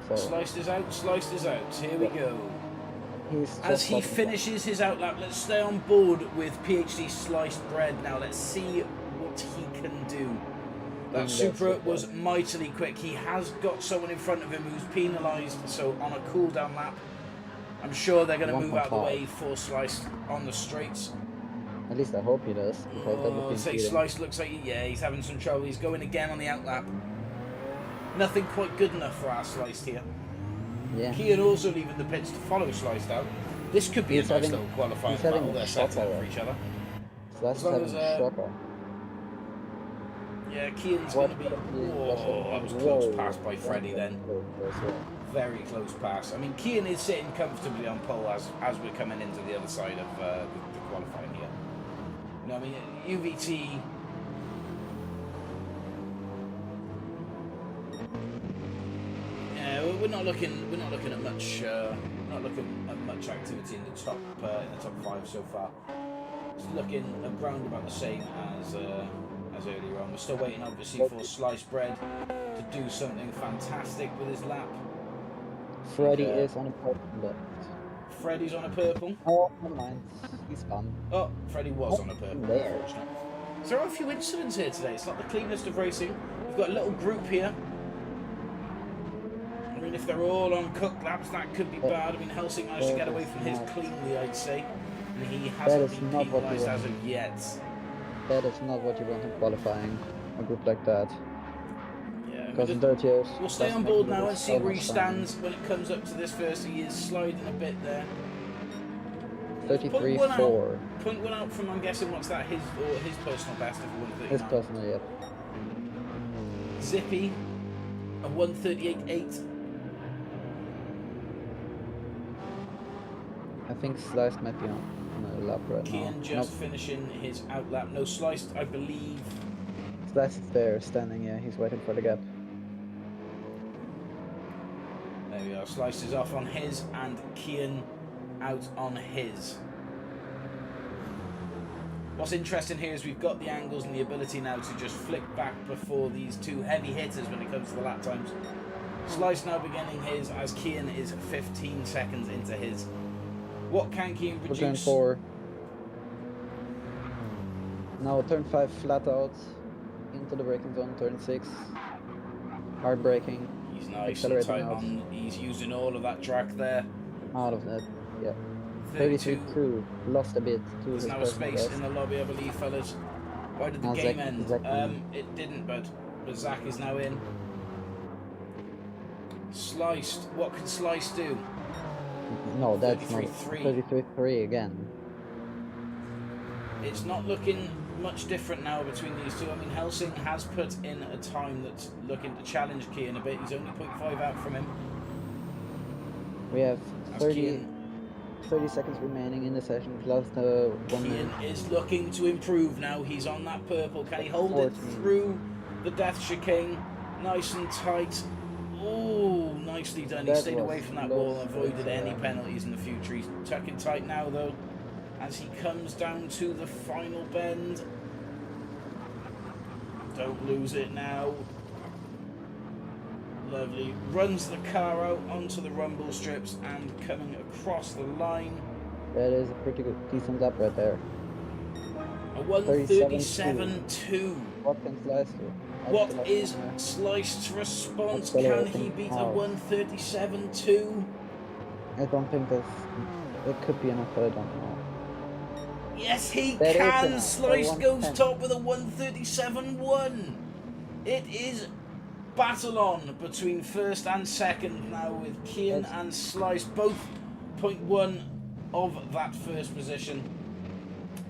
So Sliced is out, sliced is out. Here we go. he's As just he stopping finishes his outlap, let's stay on board with PhD Sliced Bread now. Let's see what he can do. That That's Supra it, was mightily quick. He has got someone in front of him who's penalised, so on a cool down lap, I'm sure they're going to move out of the 1.5. way for Sliced on the straights. At least I hope he does, because that would Oh, be say cheating. Sliced looks like, he's having some trouble. He's going again on the outlap. Nothing quite good enough for our Sliced here. Yeah. Kian also leaving the pits to follow Sliced out. This could be He's a nice having- little qualifying he's having battle. They're a setting shocker. up for each other. Slice as is long having as, a shocker. Yeah, Kian's What going to be... could be Oh, that was Whoa. close pass by Freddie then. Close, yeah. Very close pass. I mean, Kian is sitting comfortably on pole as we're coming into the other side of the qualifying here. You know, I mean, UVT... Yeah, we're not looking at much. Not looking at much activity in the top 5 so far. It's looking around about the same as earlier on. We're still waiting, obviously, for Sliced Bread to do something fantastic with his lap. Freddy Yeah. is on a purple left. Freddy's on a purple. Oh, never mind. He's gone. Oh, Freddy was on a purple. There. Unfortunately. So there are a few incidents here today. It's not the cleanest of racing. We've got a little group here. I mean, if they're all on cooked laps, that could be bad. I mean, Helsing managed to get away from his cleanly, I'd say. And he hasn't is been not what we penalised want. as of yet. That is not what you want in qualifying. A group like that. Yeah, Because in we'll, dirty years. we'll stay on board now and see where he stands when it comes up to this first. He is sliding a bit there. 33-4. Point one out from, I'm guessing, what's that, his personal best of 139. His personal, yep. Zippy, a 138.8. I think Slice might be on a lap right now. Kian just finishing his outlap. No, Sliced, I believe. Slice is there, standing, yeah. He's waiting for the gap. There we are. Sliced is off on his, and Kian out on his. What's interesting here is we've got the angles and the ability now to just flick back before these two heavy hitters when it comes to the lap times. Slice now beginning his as Kian is 15 seconds into his. What can Kian We're turn produce? 4. Now turn 5 flat out. Into the braking zone, turn 6. Hard braking. He's nice and Accelerating tight out. on. He's using all of that drag there. Out of that, yeah. 32. 32-2. Lost a bit to There's his now a personal space best. in the lobby, I believe, fellas. Why did the Now game Zach- end? Zach It didn't, but Zach is now in. Sliced. What can Slice do? No, that's not 33-3. 33-3 again. It's not looking much different now between these two. I mean, Helsing has put in a time that's looking to challenge Kian a bit. He's only 0.5 out from him. We have That's 30 seconds remaining in the session, plus the 1 minute. Kian is looking to improve now. He's on that purple. Can he hold it 14. through the death chicane? Nice and tight. Oh, nicely done. He That stayed away was from that close, wall, avoided any yeah. penalties in the future. He's tucking tight now, though, as he comes down to the final bend. Don't lose it now. Lovely. Runs the car out onto the rumble strips and coming across the line. That is a pretty good, decent lap right there. A 1:37.2. What can Slice do? What still have is somewhere. Sliced's response? still Can have he something beat a out. 137.2? I don't think that's. It could be enough, but I don't know. Yes, he That is can. enough. Sliced goes 110. top with a 137.1. It is battle on between first and second now with Kian That's- and Sliced, both 0.1 of that first position.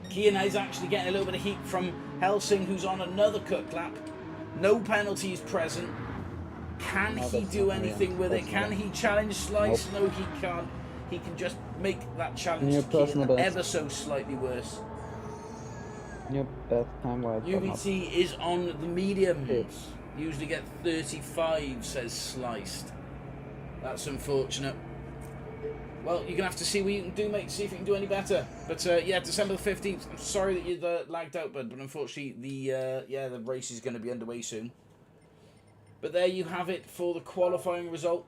Kian is actually getting a little bit of heat from Helsing, who's on another cut lap. No penalties present. Can No, he that's do not anything Marianne. with it? That's Can not. he challenge Slice? No, he can't. He can just make that challenge Your to personal Kian best. ever so slightly worse. Your best time wise, but not. UVT is on the mediums. Usually get 35, says Sliced. That's unfortunate. Well, you're going to have to see what you can do, mate. See if you can do any better. But, yeah, December the 15th. I'm sorry that you lagged out, bud. But unfortunately, the race is going to be underway soon. But there you have it for the qualifying result.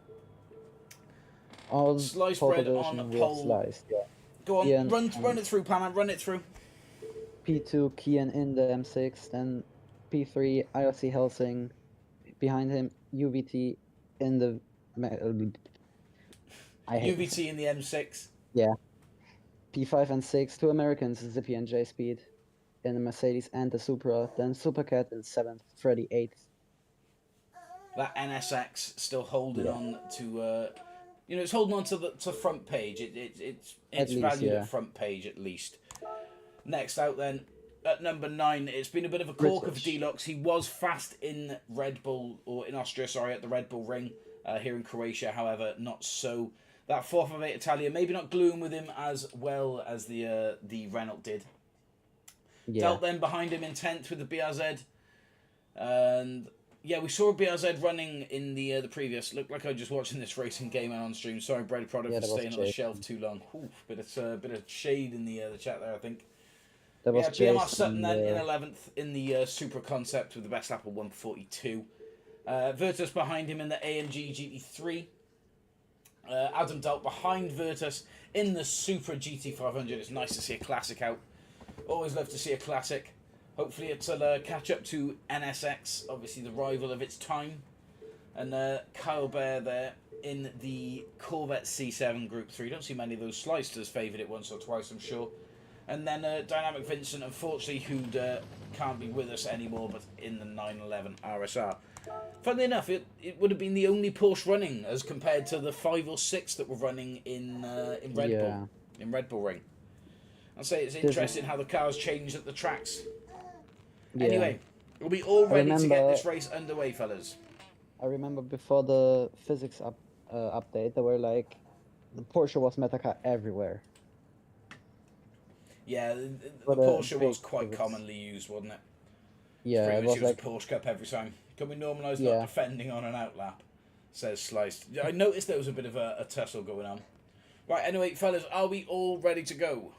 On Sliced pole bread position on we have pole. Sliced, yeah. Go on, Kian run it through, Panam. Run it through. P2 Kian in the M6, then P3 IRC Helsing, behind him UVT in the. I hate this. UVT in the M6. Yeah. P5 and 6, two Americans, Zippy and J Speed, in the Mercedes and the Supra, then Supercat in 7th, Freddy 8th. That NSX still holding Yeah. on to, it's holding on to the front page. It's least, valued yeah. at front page at least. Next out then, at number 9, it's been a bit of a corker for British. Deluxe. He was fast in Red Bull, or in Austria, sorry, at the Red Bull Ring. Here in Croatia, however, not so. That 458 Italia, maybe not gluing with him as well as the Renault did. Yeah. Dealt then behind him in 10th with the BRZ. And yeah, we saw a BRZ running in the previous. Looked like I was just watching this racing game on stream. Sorry, Bread Product, Yeah, for that was staying on the Jake. shelf too long. Ooh, bit of shade in the chat there, I think. That was Yeah, BMR Jason Sutton then in and, 11th in the Super Concept with the best lap of 142. Virtus behind him in the AMG GT3. Adam Dalt behind Virtus in the Super GT500. It's nice to see a classic out. Always love to see a classic. Hopefully it'll catch up to NSX, obviously the rival of its time. And Kyle Bear there in the Corvette C7 Group 3. Don't see many of those Slicers favoured it once or twice, I'm sure. And then Dynamic Vincent, unfortunately, who can't be with us anymore, but in the 911 RSR. Funnily enough, it would have been the only Porsche running as compared to the 5 or 6 that were running in Red Bull, in Red Bull Ring. I'd say it's interesting how the cars change at the tracks. yeah. Anyway, we'll be all ready to get remember- this race underway, fellas. I remember before the physics update, they were like, the Porsche was Metacar everywhere. Yeah, the But, Porsche was big quite physics. commonly used, wasn't it? Yeah, Pretty it much was like, a Porsche Cup every time. Can we normalise Yeah. not defending on an outlap? Says Sliced. I noticed there was a bit of a tussle going on. Right, anyway, fellas, are we all ready to go?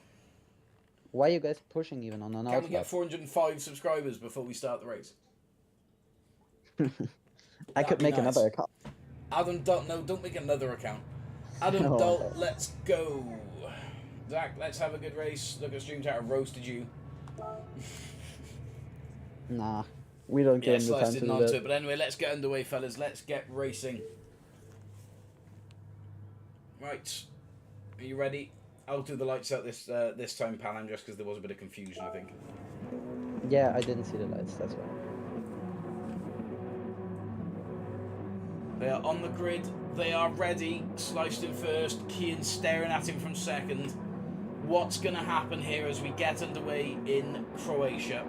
why are you guys pushing even on an Can we get outlap? 405 subscribers before we start the race? I could be make nice. another account. Adam Dalt, no, don't make another account. Adam No, Dalt, okay. let's go. Zach, let's have a good race. Look at Stream Tower roasted you. Nah, we don't Yeah, give him the time Slice to didn't do onto that. it. But anyway, let's get underway, fellas. Let's get racing. Right. Are you ready? I'll do the lights out this time, Palam, just because there was a bit of confusion, I think. Yeah, I didn't see the lights, that's why. They are on the grid. They are ready. Sliced in first. Kian staring at him from second. What's going to happen here as we get underway in Croatia?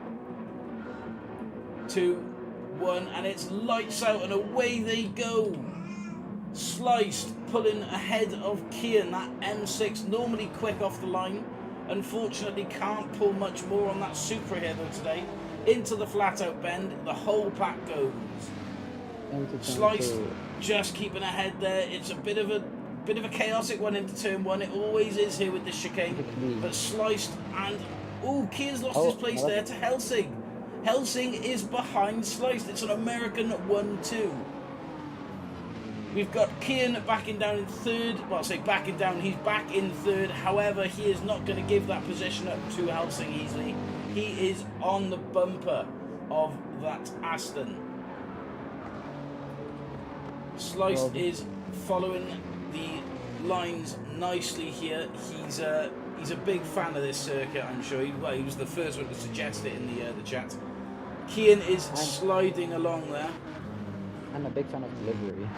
2, 1, and it's lights out and away they go. Sliced pulling ahead of Kian. That M6 normally quick off the line. Unfortunately can't pull much more on that Supra here though today. Into the flat out bend. The whole pack goes. Sliced. Sliced just keeping ahead there. It's a bit of a chaotic one into turn 1. It always is here with this chicane. But Sliced and Kian's lost his place there to Helsing. Helsing is behind Sliced. It's an American 1-2. We've got Kian backing down in third. Well, I say backing down, he's back in third. However, he is not going to give that position up to Helsing easily. He is on the bumper of that Aston. Sliced Well, is following the lines nicely here. He's a big fan of this circuit, I'm sure. He was the first one to suggest it in the chat. Kian is sliding along there. I'm a big fan of delivery.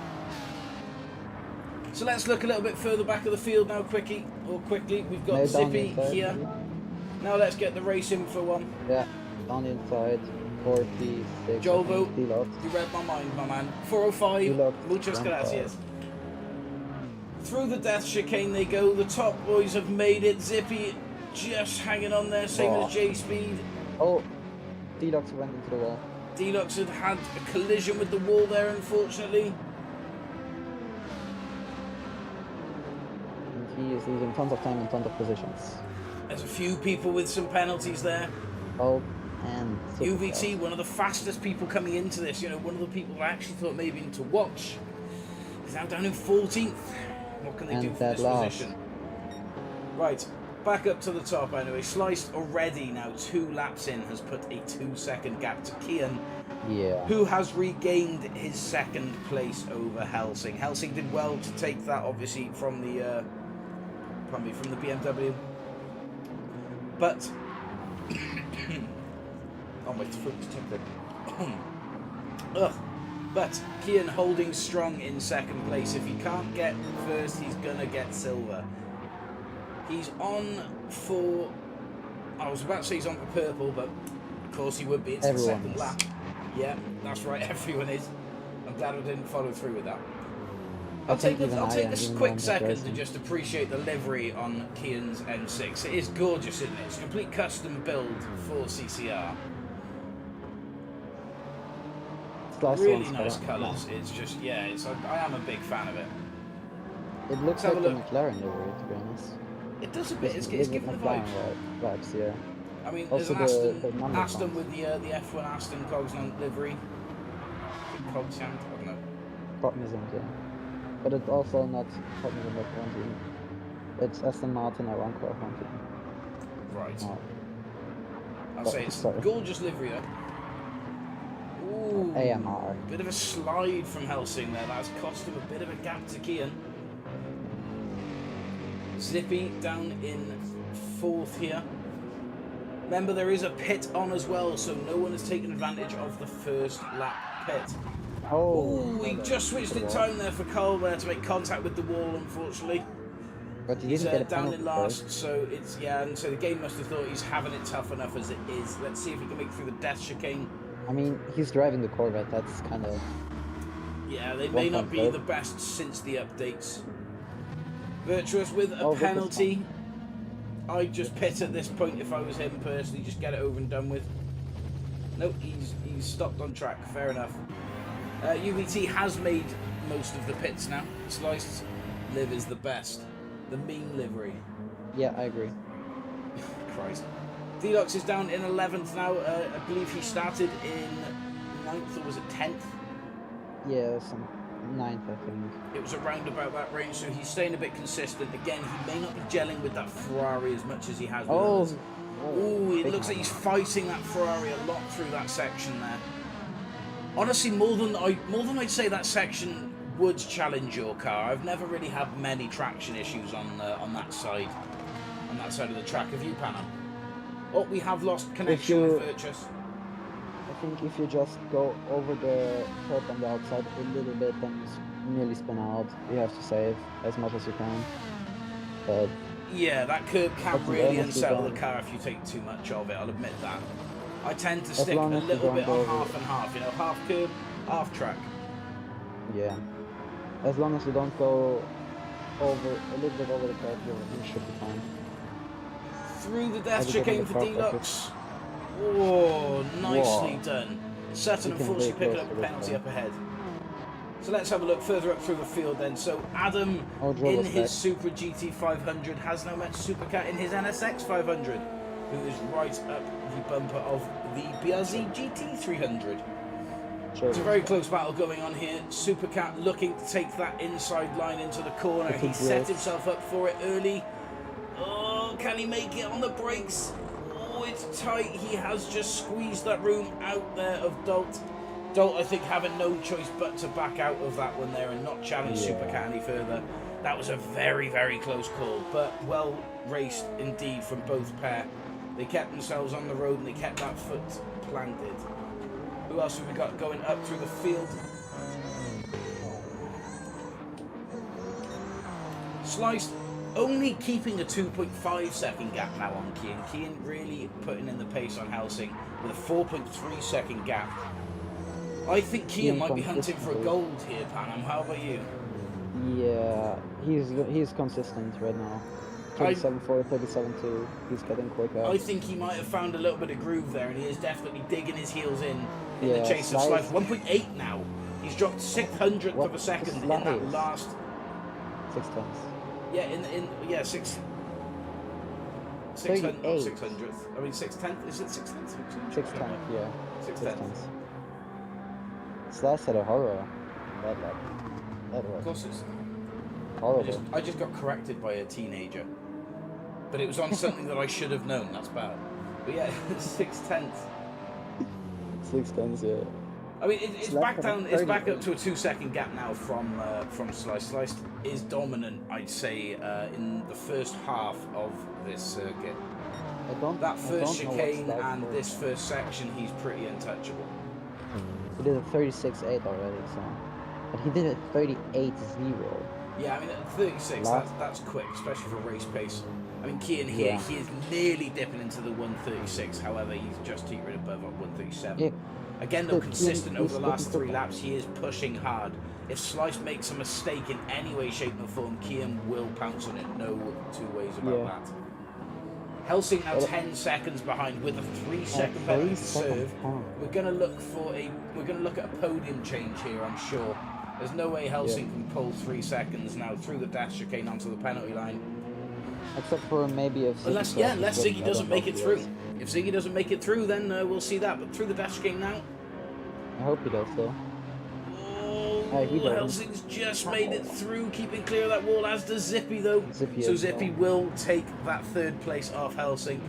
So let's look a little bit further back of the field now, quickly. We've got No, down Zippy inside, here. maybe? Now let's get the race in for one. Yeah, down inside, 46. Jolvo, Deluxe. you read my mind, my man. 405, Deluxe, muchas 1-5. gracias. Through the death chicane they go. The top boys have made it. Zippy just hanging on there, same Oh. as J-Speed. Oh, Deluxe went into the wall. Deluxe had a collision with the wall there, unfortunately. And he is losing tons of time and tons of positions. There's a few people with some penalties there. Oh, and UVT, one of the fastest people coming into this, you know, one of the people I actually thought maybe to watch. He's now down in 14th. What can they do And for dead this last. position? Right, back up to the top anyway. Sliced already now 2 laps in has put a 2-second gap to Kian, Yeah. who has regained his 2nd place over Helsing. Helsing did well to take that, obviously, from the BMW. But oh, my throat's tingling. Ugh. But Kian holding strong in 2nd place. If he can't get first, he's gonna get silver. He's on for. I was about to say he's on for purple, but of course he would be. It's Everyone the 2nd is. lap. Yeah, that's right. Everyone is. I'm glad I didn't follow through with that. I'll take a quick second to just appreciate the livery on Kian's M6. It is gorgeous, isn't it? It's a complete custom build for CCR. Really nice colours. It's just, yeah, I am a big fan of it. It looks Let's like have the a look. McLaren livery, to be honest. It does a bit. It's It's giving the McLaren vibes. vibes, yeah. I mean, Also there's an the number Aston fonts. with the F1 Aston cogs on livery. Cognizant, I don't know. Cognizant, yeah. But it's also not Cognizant F1 It's Aston Martin Aramco F1 Right. No. I'll say it's Sorry. gorgeous livery though. Ooh, AMR. bit of a slide from Helsing there. That's cost him a bit of a gap to Kian. Zippy down in 4th here. Remember, there is a pit on as well, so no one has taken advantage of the 1st lap pit. Oh, Ooh, he just switched in time there for Cole there to make contact with the wall, unfortunately. But he He's didn't get a down penalty in last, so it's, yeah, and so the game must have thought he's having it tough enough as it is. Let's see if he can make it through the death chicane. I mean, he's driving the Corvette, that's kind of... Yeah, they may not be 1.5. the best since the updates. Virtuous with a Oh, Virtuous penalty. I'd just pit at this point if I was him personally, just get it over and done with. Nope, he's stopped on track, fair enough. UVT has made most of the pits now. Sliced live is the best. The meme livery. Yeah, I agree. Christ. Deluxe is down in 11th now. I believe he started in 9th, or was it 10th? Yeah, some 9th, I think. It was around about that range, so he's staying a bit consistent. Again, he may not be gelling with that Ferrari as much as he has with Oh! others. Ooh, it big looks like man. he's fighting that Ferrari a lot through that section there. Honestly, more than I'd say that section would challenge your car. I've never really had many traction issues on that side of the track. Have you, Panam? Oh, we have lost connection you- with Virtus. I think if you just go over the curb on the outside a little bit and nearly spin out, you have to save as much as you can. But Yeah, that curb can That's really almost unsettle the done. car if you take too much of it, I'll admit that. I tend to As stick a long as you little don't bit go on over half it. and half, you know, half curb, half track. yeah, as long as you don't go over a little bit over the curb, you should be fine. Through the death Have you chicane got for the car Deluxe. Oh, nicely Whoa. done. Sutton You can unfortunately very picking close up to a this penalty guy. up ahead. So let's have a look further up through the field then. So Adam Oh, in Drogo's his back. Super GT 500 has now met Supercat in his NSX 500, who is right up the bumper of the Biazzi GT 300. Sure. It's a very close battle going on here. Supercat looking to take that inside line into the corner. It's a He set great- himself up for it early. Oh, can he make it on the brakes? Oh, it's tight. He has just squeezed that room out there of Dolt. Dolt, I think, having no choice but to back out of that one there and not challenge Yeah. Supercat any further. That was a very, very close call, but well raced indeed from both pair. They kept themselves on the road and they kept that foot planted. Who else have we got going up through the field? Sliced only keeping a 2.5 second gap now on Kian. Kian really putting in the pace on Helsing with a 4.3 second gap. I think Kian might be hunting for a gold here, Panam. How about you? Yeah, he's consistent right now. 37.4, 37.2. He's getting quicker. I think he might have found a little bit of groove there, and he is definitely digging his heels in Yeah, the chase of Slice. Slice. 1.8 now. He's dropped 600th What? of a second in Slice. that last. 6 tenths. Yeah, yeah, 600th. 600th. I mean, 6/10th. Is it 6/10? 6/10, yeah. 6/10. Slice had a horror. That lap. That Of was course, it's. horrible. I just got corrected by a teenager, but it was on something that I should have known. That's bad. But yeah, 6/10. 6 tenths, yeah. I mean, it's Slice back had a down. It's back 30. up to a 2-second gap now from Slice. Slice is dominant, I'd say, in the first half of this circuit. That first chicane and this first section, he's pretty untouchable. He did a 36.8 already, so. But he did a 38.0. Yeah, I mean, at 36, that's quick, especially for race pace. I mean, Kian here, Yeah. he is nearly dipping into the 136. However, he's just teetering above at 137. Yeah. Again, though, Still, consistent Kian- over the he's last looking 3 laps, he is pushing hard. If Slice makes a mistake in any way, shape, or form, Kian will pounce on it. No two ways about Yeah. that. Helsing now Well, 10 seconds behind with a 3-second 3 penalty to second serve. penalty. We're going to look at a podium change here, I'm sure. There's no way Helsing can pull 3 seconds now through the dash chicane onto the penalty line. Except for maybe if Unless Ziggy doesn't make it through. If Ziggy doesn't make it through, then we'll see that. But through the dash chicane now. I hope he does, though. Oh, he doesn't. Helsing's just made it through, keeping clear of that wall, as does Zippy, though. Zippy So as Zippy well. will take that 3rd place off Helsing.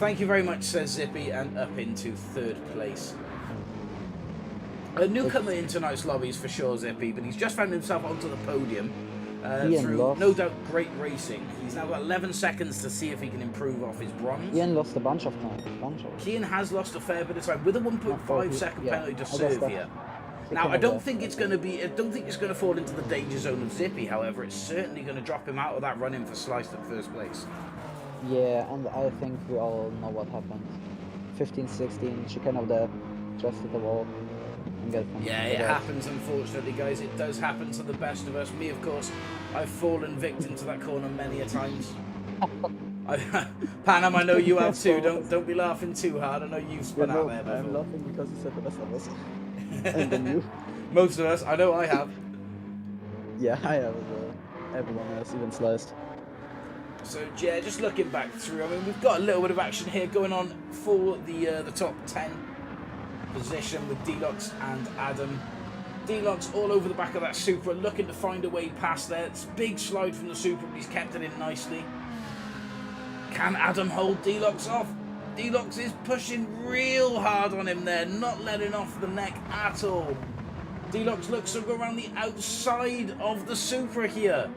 Thank you very much, says Zippy, and up into 3rd place. A newcomer in tonight's lobbies for sure, Zippy, but he's just found himself onto the podium through, lost. no doubt, great racing. He's now got 11 seconds to see if he can improve off his bronze. Ian lost a bunch of time. Kian has lost a fair bit of time with a 1.5 second yeah, penalty to I guess serve that- here. He Now, can I don't have think that. it's going to be. I don't think it's going to fall into the danger zone of Zippy. However, it's certainly going to drop him out of that run-in for Sliced at 1st place. Yeah, and I think we all know what happened. 15, 16, chicane of death, just hit the wall. And get from Yeah, it happens, unfortunately, guys. It does happen to the best of us. Me, of course, I've fallen victim to that corner many a times. Panam, I know you have too. Don't be laughing too hard. I know you've spun out there before. I'm laughing because you said the best of us. And then you. Most of us. I know I have. Yeah, I have as well. Everyone has, even Sliced. So yeah, just looking back through, I mean, we've got a little bit of action here going on for the top 10 position with Deluxe and Adam. Deluxe all over the back of that Supra, looking to find a way past there. It's a big slide from the Supra, but he's kept it in nicely. Can Adam hold Deluxe off? Deluxe is pushing real hard on him there, not letting off the neck at all. Deluxe looks to go around the outside of the Supra here.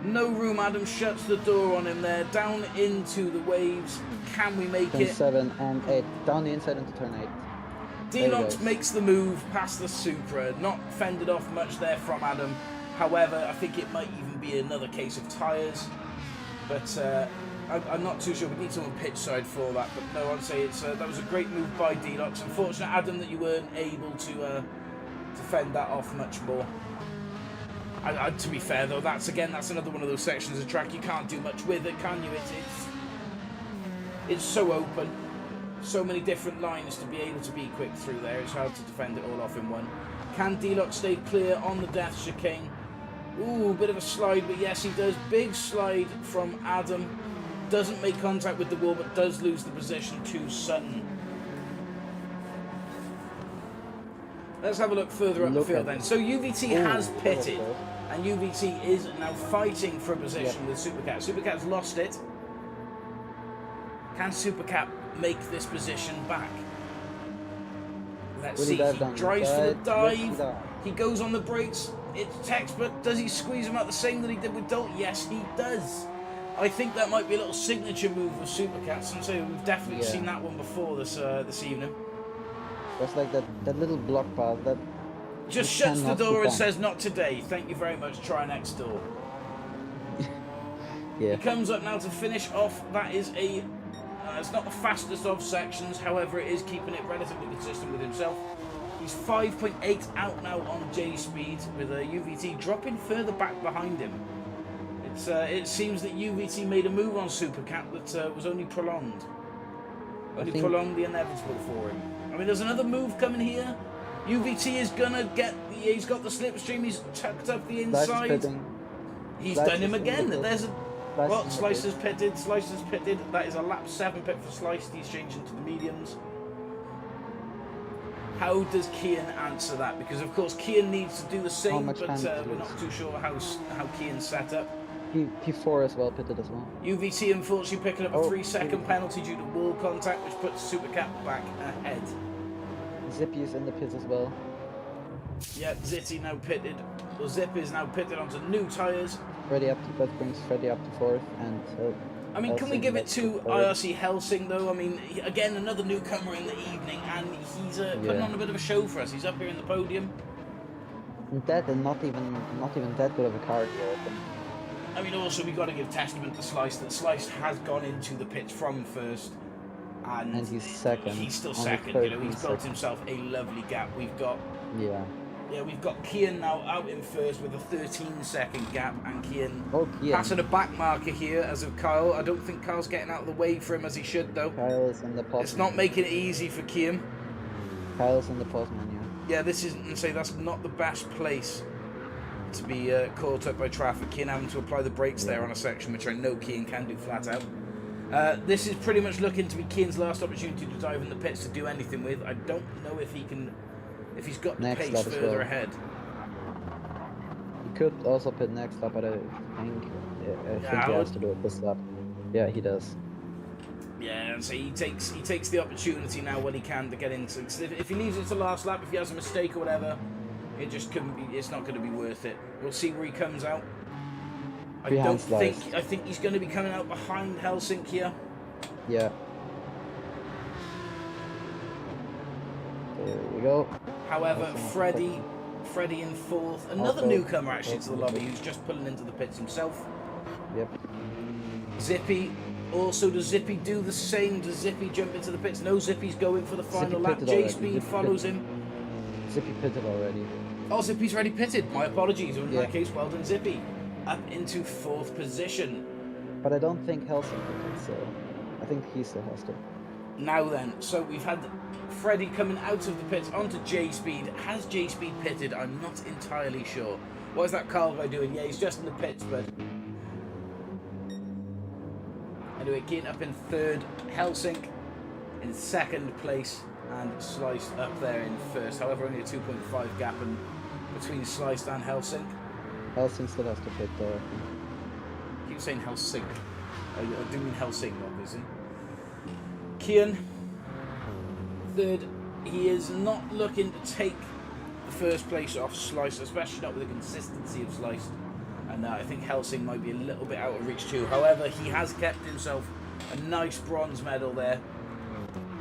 No room, Adam shuts the door on him there, down into the waves. Can we make Turn it? 7 and 8, down the inside into turn 8. Deluxe goes. makes the move past the Supra, not fended off much there from Adam. However, I think it might even be another case of tyres. But I'm not too sure. We need someone pitch side for that. But no, I'd say that was a great move by Deluxe. Unfortunate, Adam, that you weren't able to fend that off much more. To be fair, though, that's another one of those sections of track you can't do much with it, can you? It's so open. So many different lines to be able to be quick through there. It's hard to defend it all off in one. Can Deluxe stay clear on the death chicane? Ooh, bit of a slide, but yes, he does. Big slide from Adam. Doesn't make contact with the wall, but does lose the position to Sutton. Let's have a look further up the field then. So UVT has pitted, and UVT is now fighting for a position with Supercat. Supercat's lost it. Can Supercat make this position back? Let's Will see. he dive He down the drives for the side? Yes, he dive. does. He goes on the brakes. It's textbook. Does he squeeze him out the same that he did with Dolt? Yes, he does. I think that might be a little signature move of Supercats, and so we've definitely Yeah. seen that one before this evening. Just like that little block pass that Just you shuts the cannot door and defend. says, "Not today. Thank you very much. Try next door." Yeah. He comes up now to finish off. That is a. It's not the fastest of sections, however, it is keeping it relatively consistent with himself. He's 5.8 out now on J speed, with a UVT dropping further back behind him. It seems that UVT made a move on Supercat that was only prolonged. Only prolonged the inevitable for him. I mean, there's another move coming here. UVT is gonna get he's got the slipstream, he's tucked up the inside. He's done him again. There's a Slicer's pitted, Slicer's pitted. That is a lap 7 pit for Slice. He's changing to the mediums. How does Kian answer that? Because of course Kian needs to do the same, but we're not too sure how Kian's set up. P4 as well, pitted as well. UVT unfortunately picking up a 3-second penalty due to wall contact, which puts Supercat back ahead. Zippy is in the pits as well. Yeah, Zitty now pitted. Well, Zip is now pitted onto new tyres. Freddy up to, that brings Freddy up to 4th, and I mean, can we give it to IRC Helsing though? I mean, again, another newcomer in the evening, and he's putting on a bit of a show for us. He's up here in the podium. That and not even that good of a card here. I mean, also we got to give testament to Slice that Slice has gone into the pits from first, and he's second. He's still second. You know, he's built himself a lovely gap. We've got we've got Kian now out in first with a 13-second gap, and Kian passing a back marker here as of Kyle. I don't think Kyle's getting out of the way for him as he should though. Kyle is in the pause. It's not making it easy for Kian. Kyle's in the pause menu. Yeah, this isn't. Say that's not the best place to be caught up by traffic. Kian having to apply the brakes there on a section, which I know Kian can do flat out. This is pretty much looking to be Kian's last opportunity to dive in the pits to do anything with. I don't know if he can, if he's got the pace further ahead. He could also pit next lap, but I think he has to do it this lap. Yeah, he does. Yeah, and so he takes the opportunity now when he can to get into. Cause if he leaves it to last lap, if he has a mistake or whatever, it just couldn't be. It's not going to be worth it. We'll see where he comes out. I think he's going to be coming out behind Helsink here. Yeah. There we go. However, Freddy in 4th. Another newcomer actually to the lobby who's just pulling into the pits himself. Yep. Zippy. Also, does Zippy do the same? Does Zippy jump into the pits? No, Zippy's going for the final lap. J-Speed follows him. Zippy pitted already. Oh, Zippy's already pitted. My apologies. In that case, well done, Zippy. Up into 4th position. But I don't think Helsing pitted, so I think he still has to. Now then, so we've had Freddy coming out of the pits onto J-Speed. Has J-Speed pitted? I'm not entirely sure. What is that Carl guy doing? Yeah, he's just in the pits, but... Anyway, Keane up in 3rd, Helsink in 2nd place, and Sliced up there in 1st. However, only a 2.5 gap between Sliced and Helsink. Helsing still has to pit though. I keep saying Helsink. I do mean Helsing, obviously. Kian, 3rd. He is not looking to take the 1st place off Sliced, especially not with the consistency of Sliced. And I think Helsing might be a little bit out of reach too. However, he has kept himself a nice bronze medal there.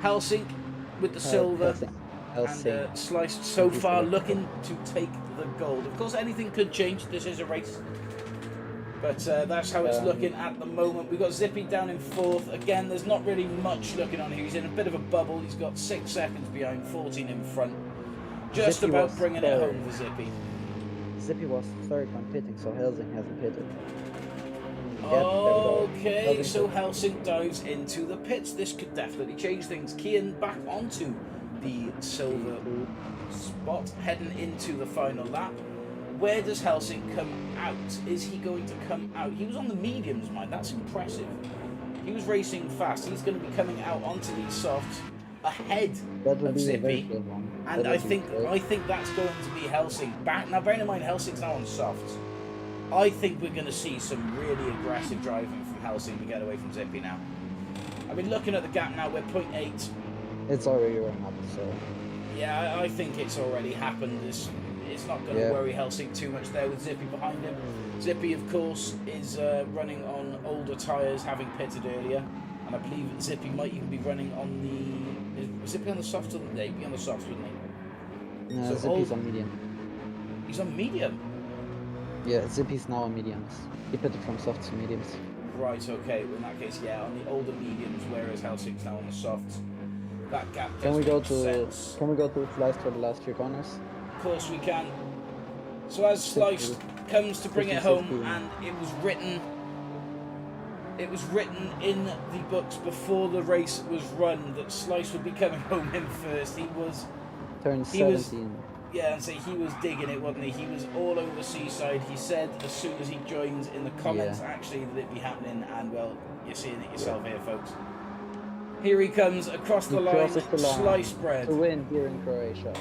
Helsing with the silver, and Sliced so far looking to take the gold. Of course, anything could change. This is a race. But that's how it's looking at the moment. We've got Zippy down in 4th. Again, there's not really much looking on here. He's in a bit of a bubble. He's got 6 seconds behind, 14 in front. Just Zippy about bringing it home for Zippy. Zippy was 3rd when pitting, so Helsing hasn't pitted. Okay, so Helsing dives into the pits. This could definitely change things. Kian back onto the silver spot, heading into the final lap. Where does Helsing come out? Is he going to come out? He was on the mediums, mind. That's impressive. He was racing fast. He's going to be coming out onto these softs ahead of Zippy. And I think that's going to be Helsing back. Now, bearing in mind, Helsing's now on softs. I think we're going to see some really aggressive driving from Helsing to get away from Zippy now. I mean, looking at the gap now, we're 0.8. It's already running up, so... Yeah, I think it's already happened. It's not going to worry Helsing too much there with Zippy behind him. Zippy, of course, is running on older tyres, having pitted earlier. And I believe Zippy might even be running on the... Is Zippy on the softs? Yeah, he'd be on the softs, wouldn't he? No, So Zippy's on medium. He's on medium? Yeah, Zippy's now on mediums. He pitted from softs to mediums. Right, okay. Well, in that case, yeah, on the older mediums, whereas Helsing's now on the softs. That gap does Can we go make to sense. Can we go to Slice for the last few corners? Of course we can. So as Sliced comes to bring it home, and it was written in the books before the race was run that Slice would be coming home in first. Turn He was- 17. Yeah, and so he was digging it, wasn't he? He was all over Seaside. He said as soon as he joins in the comments, actually, that it'd be happening, and well, you're seeing it yourself here, folks. Here he comes across the line, crosses the line sliced bread. to win here in Croatia.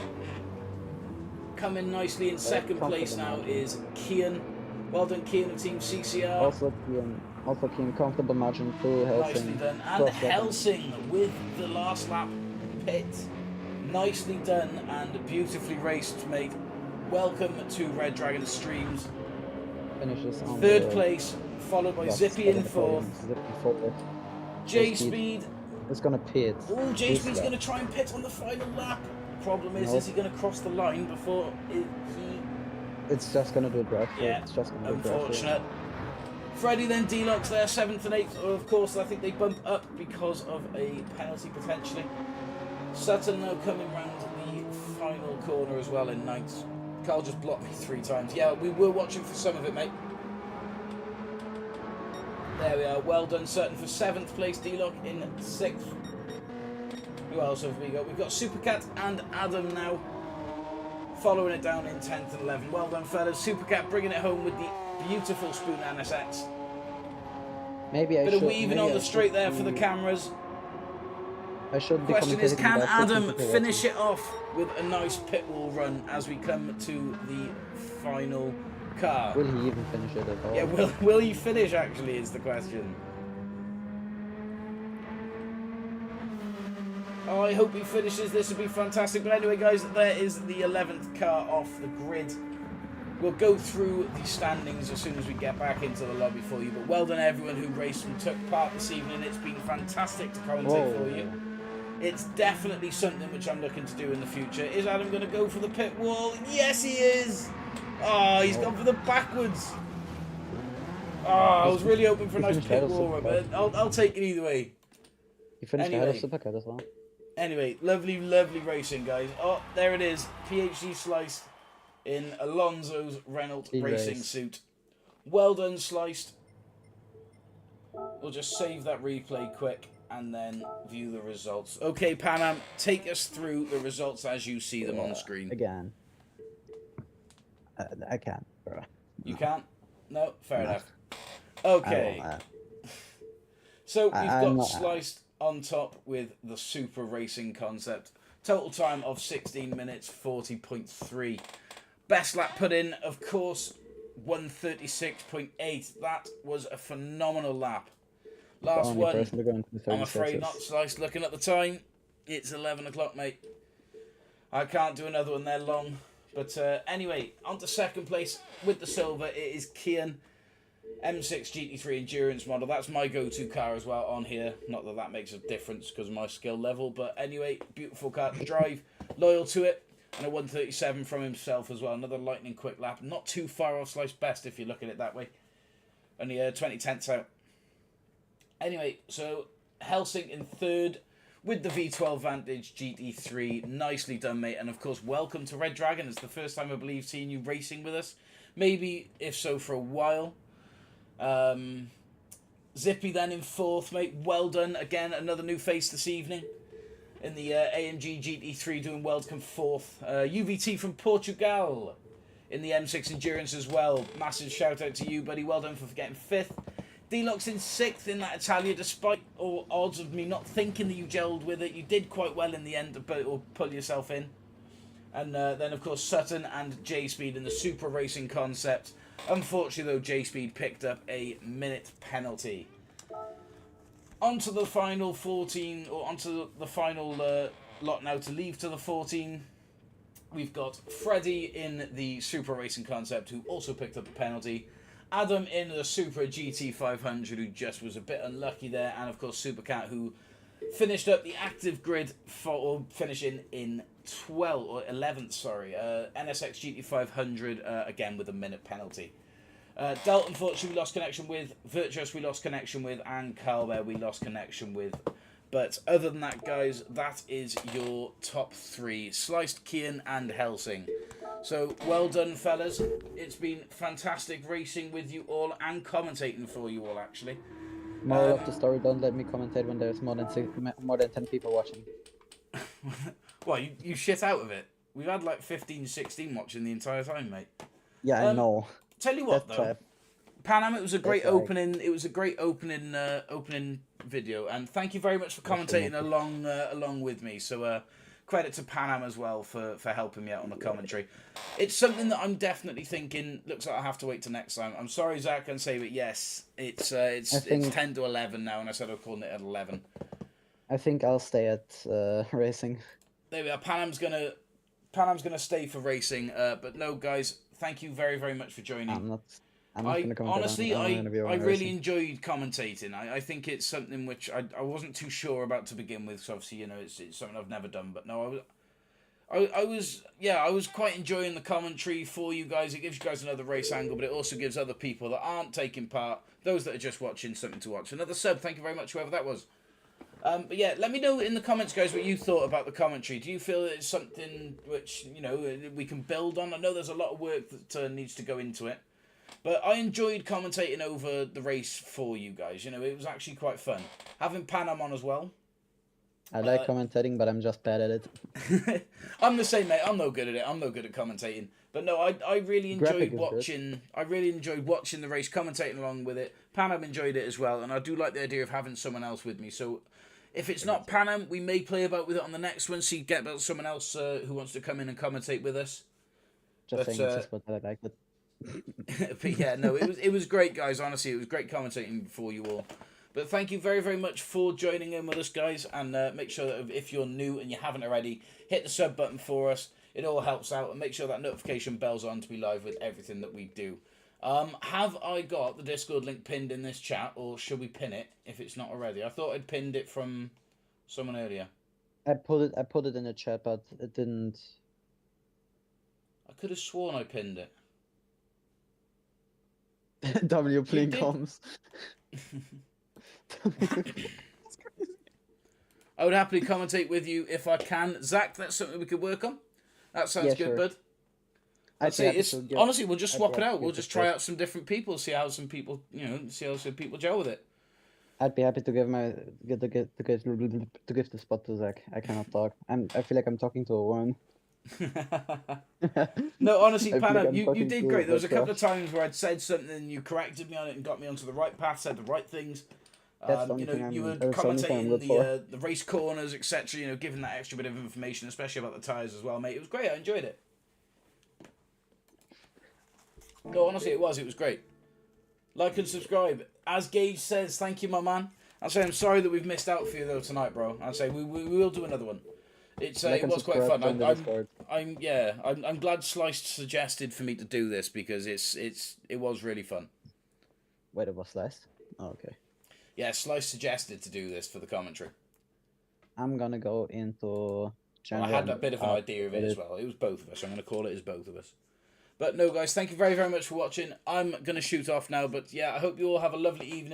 Coming nicely in second place now is Kian. Well done, Kian of Team CCR. Also Kian, comfortable margin through Nicely Helsing. done. And Cross second. Helsing with the last lap pit. Nicely done and beautifully raced, mate. Welcome to Red Dragon Streams. Finishes on Third the place, followed by left Zippy side in of the podium. fourth. Zippy fourth. J-Speed. It's gonna pit. Oh, J-Speed's going to try and pit on the final lap. Problem is he going to cross the line before he... It's just gonna do a drive through. Yeah, It's just gonna do a drive through. unfortunate. Freddie then Deluxe there, 7th and 8th. Of course, I think they bump up because of a penalty potentially. Sutton now coming round the final corner as well in 9th. Carl just blocked me 3 times. Yeah, we were watching for some of it, mate. There we are. Well done, Sutton for 7th place. D-Lock in 6th. Who else have we got? We've got Supercat and Adam now following it down in 10th and 11th. Well done, fellas. Supercat bringing it home with the beautiful Spoon NSX. Maybe I Bit should. of weaving maybe on I the straight should there for the be- cameras. I should be Question is, commentating can about Adam Supercat. finish it off with a nice pit wall run as we come to the final car? Will he even finish it at all? Yeah, will he finish, actually, is the question. Oh, I hope he finishes. This would be fantastic. But anyway, guys, there is the 11th car off the grid. We'll go through the standings as soon as we get back into the lobby for you. But well done, everyone who raced and took part this evening. It's been fantastic to commentate for you. It's definitely something which I'm looking to do in the future. Is Adam going to go for the pit wall? Yes, he is. Oh, he's gone for the backwards. Oh, I was really hoping for a nice pit wall, but I'll take it either way. He finished ahead of Anyway. Supercat as well. Anyway, lovely, lovely racing, guys. Oh, there it is. PhD Sliced in Alonso's Renault racing race. suit. Well done, Sliced. We'll just save that replay quick and then view the results. Okay, Panam, take us through the results as you see them on the screen. Again. I can't, bro. You can't? No? Fair No. enough. Okay. So we've I'm got not- Sliced on top with the super racing concept. Total time of 16 minutes 40.3. Best lap put in, of course, 136.8. That was a phenomenal lap. Last Only one, person to go into the I'm afraid 36s. not. Sliced. Looking at the time, it's 11 o'clock, mate. I can't do another one there long. But anyway, on to second place with the silver. It is Kian. M6 GT3 endurance model. That's my go-to car as well on here. Not that that makes a difference because of my skill level, but anyway, beautiful car to drive. Loyal to it, and a 137 from himself as well. Another lightning quick lap. Not too far off Slice Best if you look at it that way. Only 20 tenths out. Anyway, so Helsing in third with the V12 Vantage GT3. Nicely done, mate. And of course, welcome to Red Dragon. It's the first time I believe seeing you racing with us. Maybe, if so, for a while. Zippy then in fourth, mate. Well done. Again, another new face this evening. In the AMG GT3 doing well to come fourth. UVT from Portugal in the M6 Endurance as well. Massive shout out to you, buddy. Well done for getting fifth. Deluxe in sixth in that Italia, despite all odds of me not thinking that you gelled with it. You did quite well in the end to pull yourself in. And then, of course, Sutton and J-Speed in the super racing concept. Unfortunately, though, J-Speed picked up a minute penalty. Onto the final 14, or onto the final lot now to leave to the 14. We've got Freddie in the Super Racing Concept, who also picked up a penalty. Adam in the Super GT500, who just was a bit unlucky there. And, of course, Supercat, who finished up the active grid for finishing in 12th or 11th, sorry. NSX GT500 again with a minute penalty. Delt, unfortunately, we lost connection with. Virtuous, we lost connection with. And Carlbear, we lost connection with. But other than that, guys, that is your top 3. Sliced, Kian, and Helsing. So, well done, fellas. It's been fantastic racing with you all and commentating for you all, actually. Moral of the story: don't let me commentate when there's more than 10 people watching. Well, you shit out of it. We've had like 15, 16 watching the entire time, mate. Yeah, I know. Tell you what, That's though. right. Pan Am, it was a great That's right. opening. It was a great opening video, and thank you very much for commentating along with me. So credit to Pan Am as well for helping me out on the commentary. It's something that I'm definitely thinking. Looks like I have to wait till next time. I'm sorry, Zach, and say, but yes, it's 10 to 11 now, and I said I'm calling it at 11. I think I'll stay at racing. There we are. Pan Am's gonna stay for racing. But no, guys, thank you very, very much for joining. I'm not gonna commentate. Honestly, I'm gonna be I on really racing. enjoyed commentating. I think it's something which I wasn't too sure about to begin with. So obviously, it's something I've never done. But no, I was quite enjoying the commentary for you guys. It gives you guys another race angle, but it also gives other people that aren't taking part, those that are just watching, something to watch. Another sub. Thank you very much, whoever that was. But yeah, let me know in the comments, guys, what you thought about the commentary. Do you feel that it's something which we can build on? I know there's a lot of work that needs to go into it. But I enjoyed commentating over the race for you guys. It was actually quite fun. Having Pan Am on as well. I like commentating, but I'm just bad at it. I'm the same, mate. I'm no good at it. I'm no good at commentating. But no, I really enjoyed Graphic is watching. I really enjoyed watching the race, commentating along with it. Pan Am enjoyed it as well, and I do like the idea of having someone else with me. So if it's not Pan Am, we may play about with it on the next one. See, get about someone else who wants to come in and commentate with us. Just saying, it's just what I like. But but yeah, no, it was great, guys. Honestly, it was great commentating for you all. But thank you very, very much for joining in with us, guys. And make sure that if you're new and you haven't already, hit the sub button for us. It all helps out. And make sure that notification bell's on to be live with everything that we do. Have I got the Discord link pinned in this chat, or should we pin it if it's not already? I thought I'd pinned it from someone earlier. I put it in the chat, but it didn't. I could have sworn I pinned it. W You playing did. comms. I would happily commentate with you if I can. Zach, that's something we could work on. That sounds Yeah, good, sure. bud. I'd be happy It's to give- honestly, we'll just I'd swap be it happy out. to We'll give just the try spot. out some different people, see how some people, see how some people gel with it. I'd be happy to give the spot to Zach. I cannot talk. I feel like I'm talking to a woman. No, honestly, I feel Pan like Am, I'm you talking did to great. There was a couple of myself. times where I'd said something and you corrected me on it and got me onto the right path, said the right things. That's the only thing You were that's the only thing I'm commentating good for. the race corners, etc. Giving that extra bit of information, especially about the tyres as well, mate. It was great. I enjoyed it. No, honestly, it was. It was great. Like and subscribe. As Gage says, thank you, my man. I'll say I'm sorry that we've missed out for you though tonight, bro. I'll say we will do another one. It was quite fun. I'm glad Sliced suggested for me to do this because it was really fun. Wait, it was sliced? Oh, okay. Yeah, Sliced suggested to do this for the commentary. I'm gonna go into Well, general. I had a bit of an idea of it as well. It was both of us. I'm going to call it as both of us. But no, guys, thank you very, very much for watching. I'm going to shoot off now. But yeah, I hope you all have a lovely evening.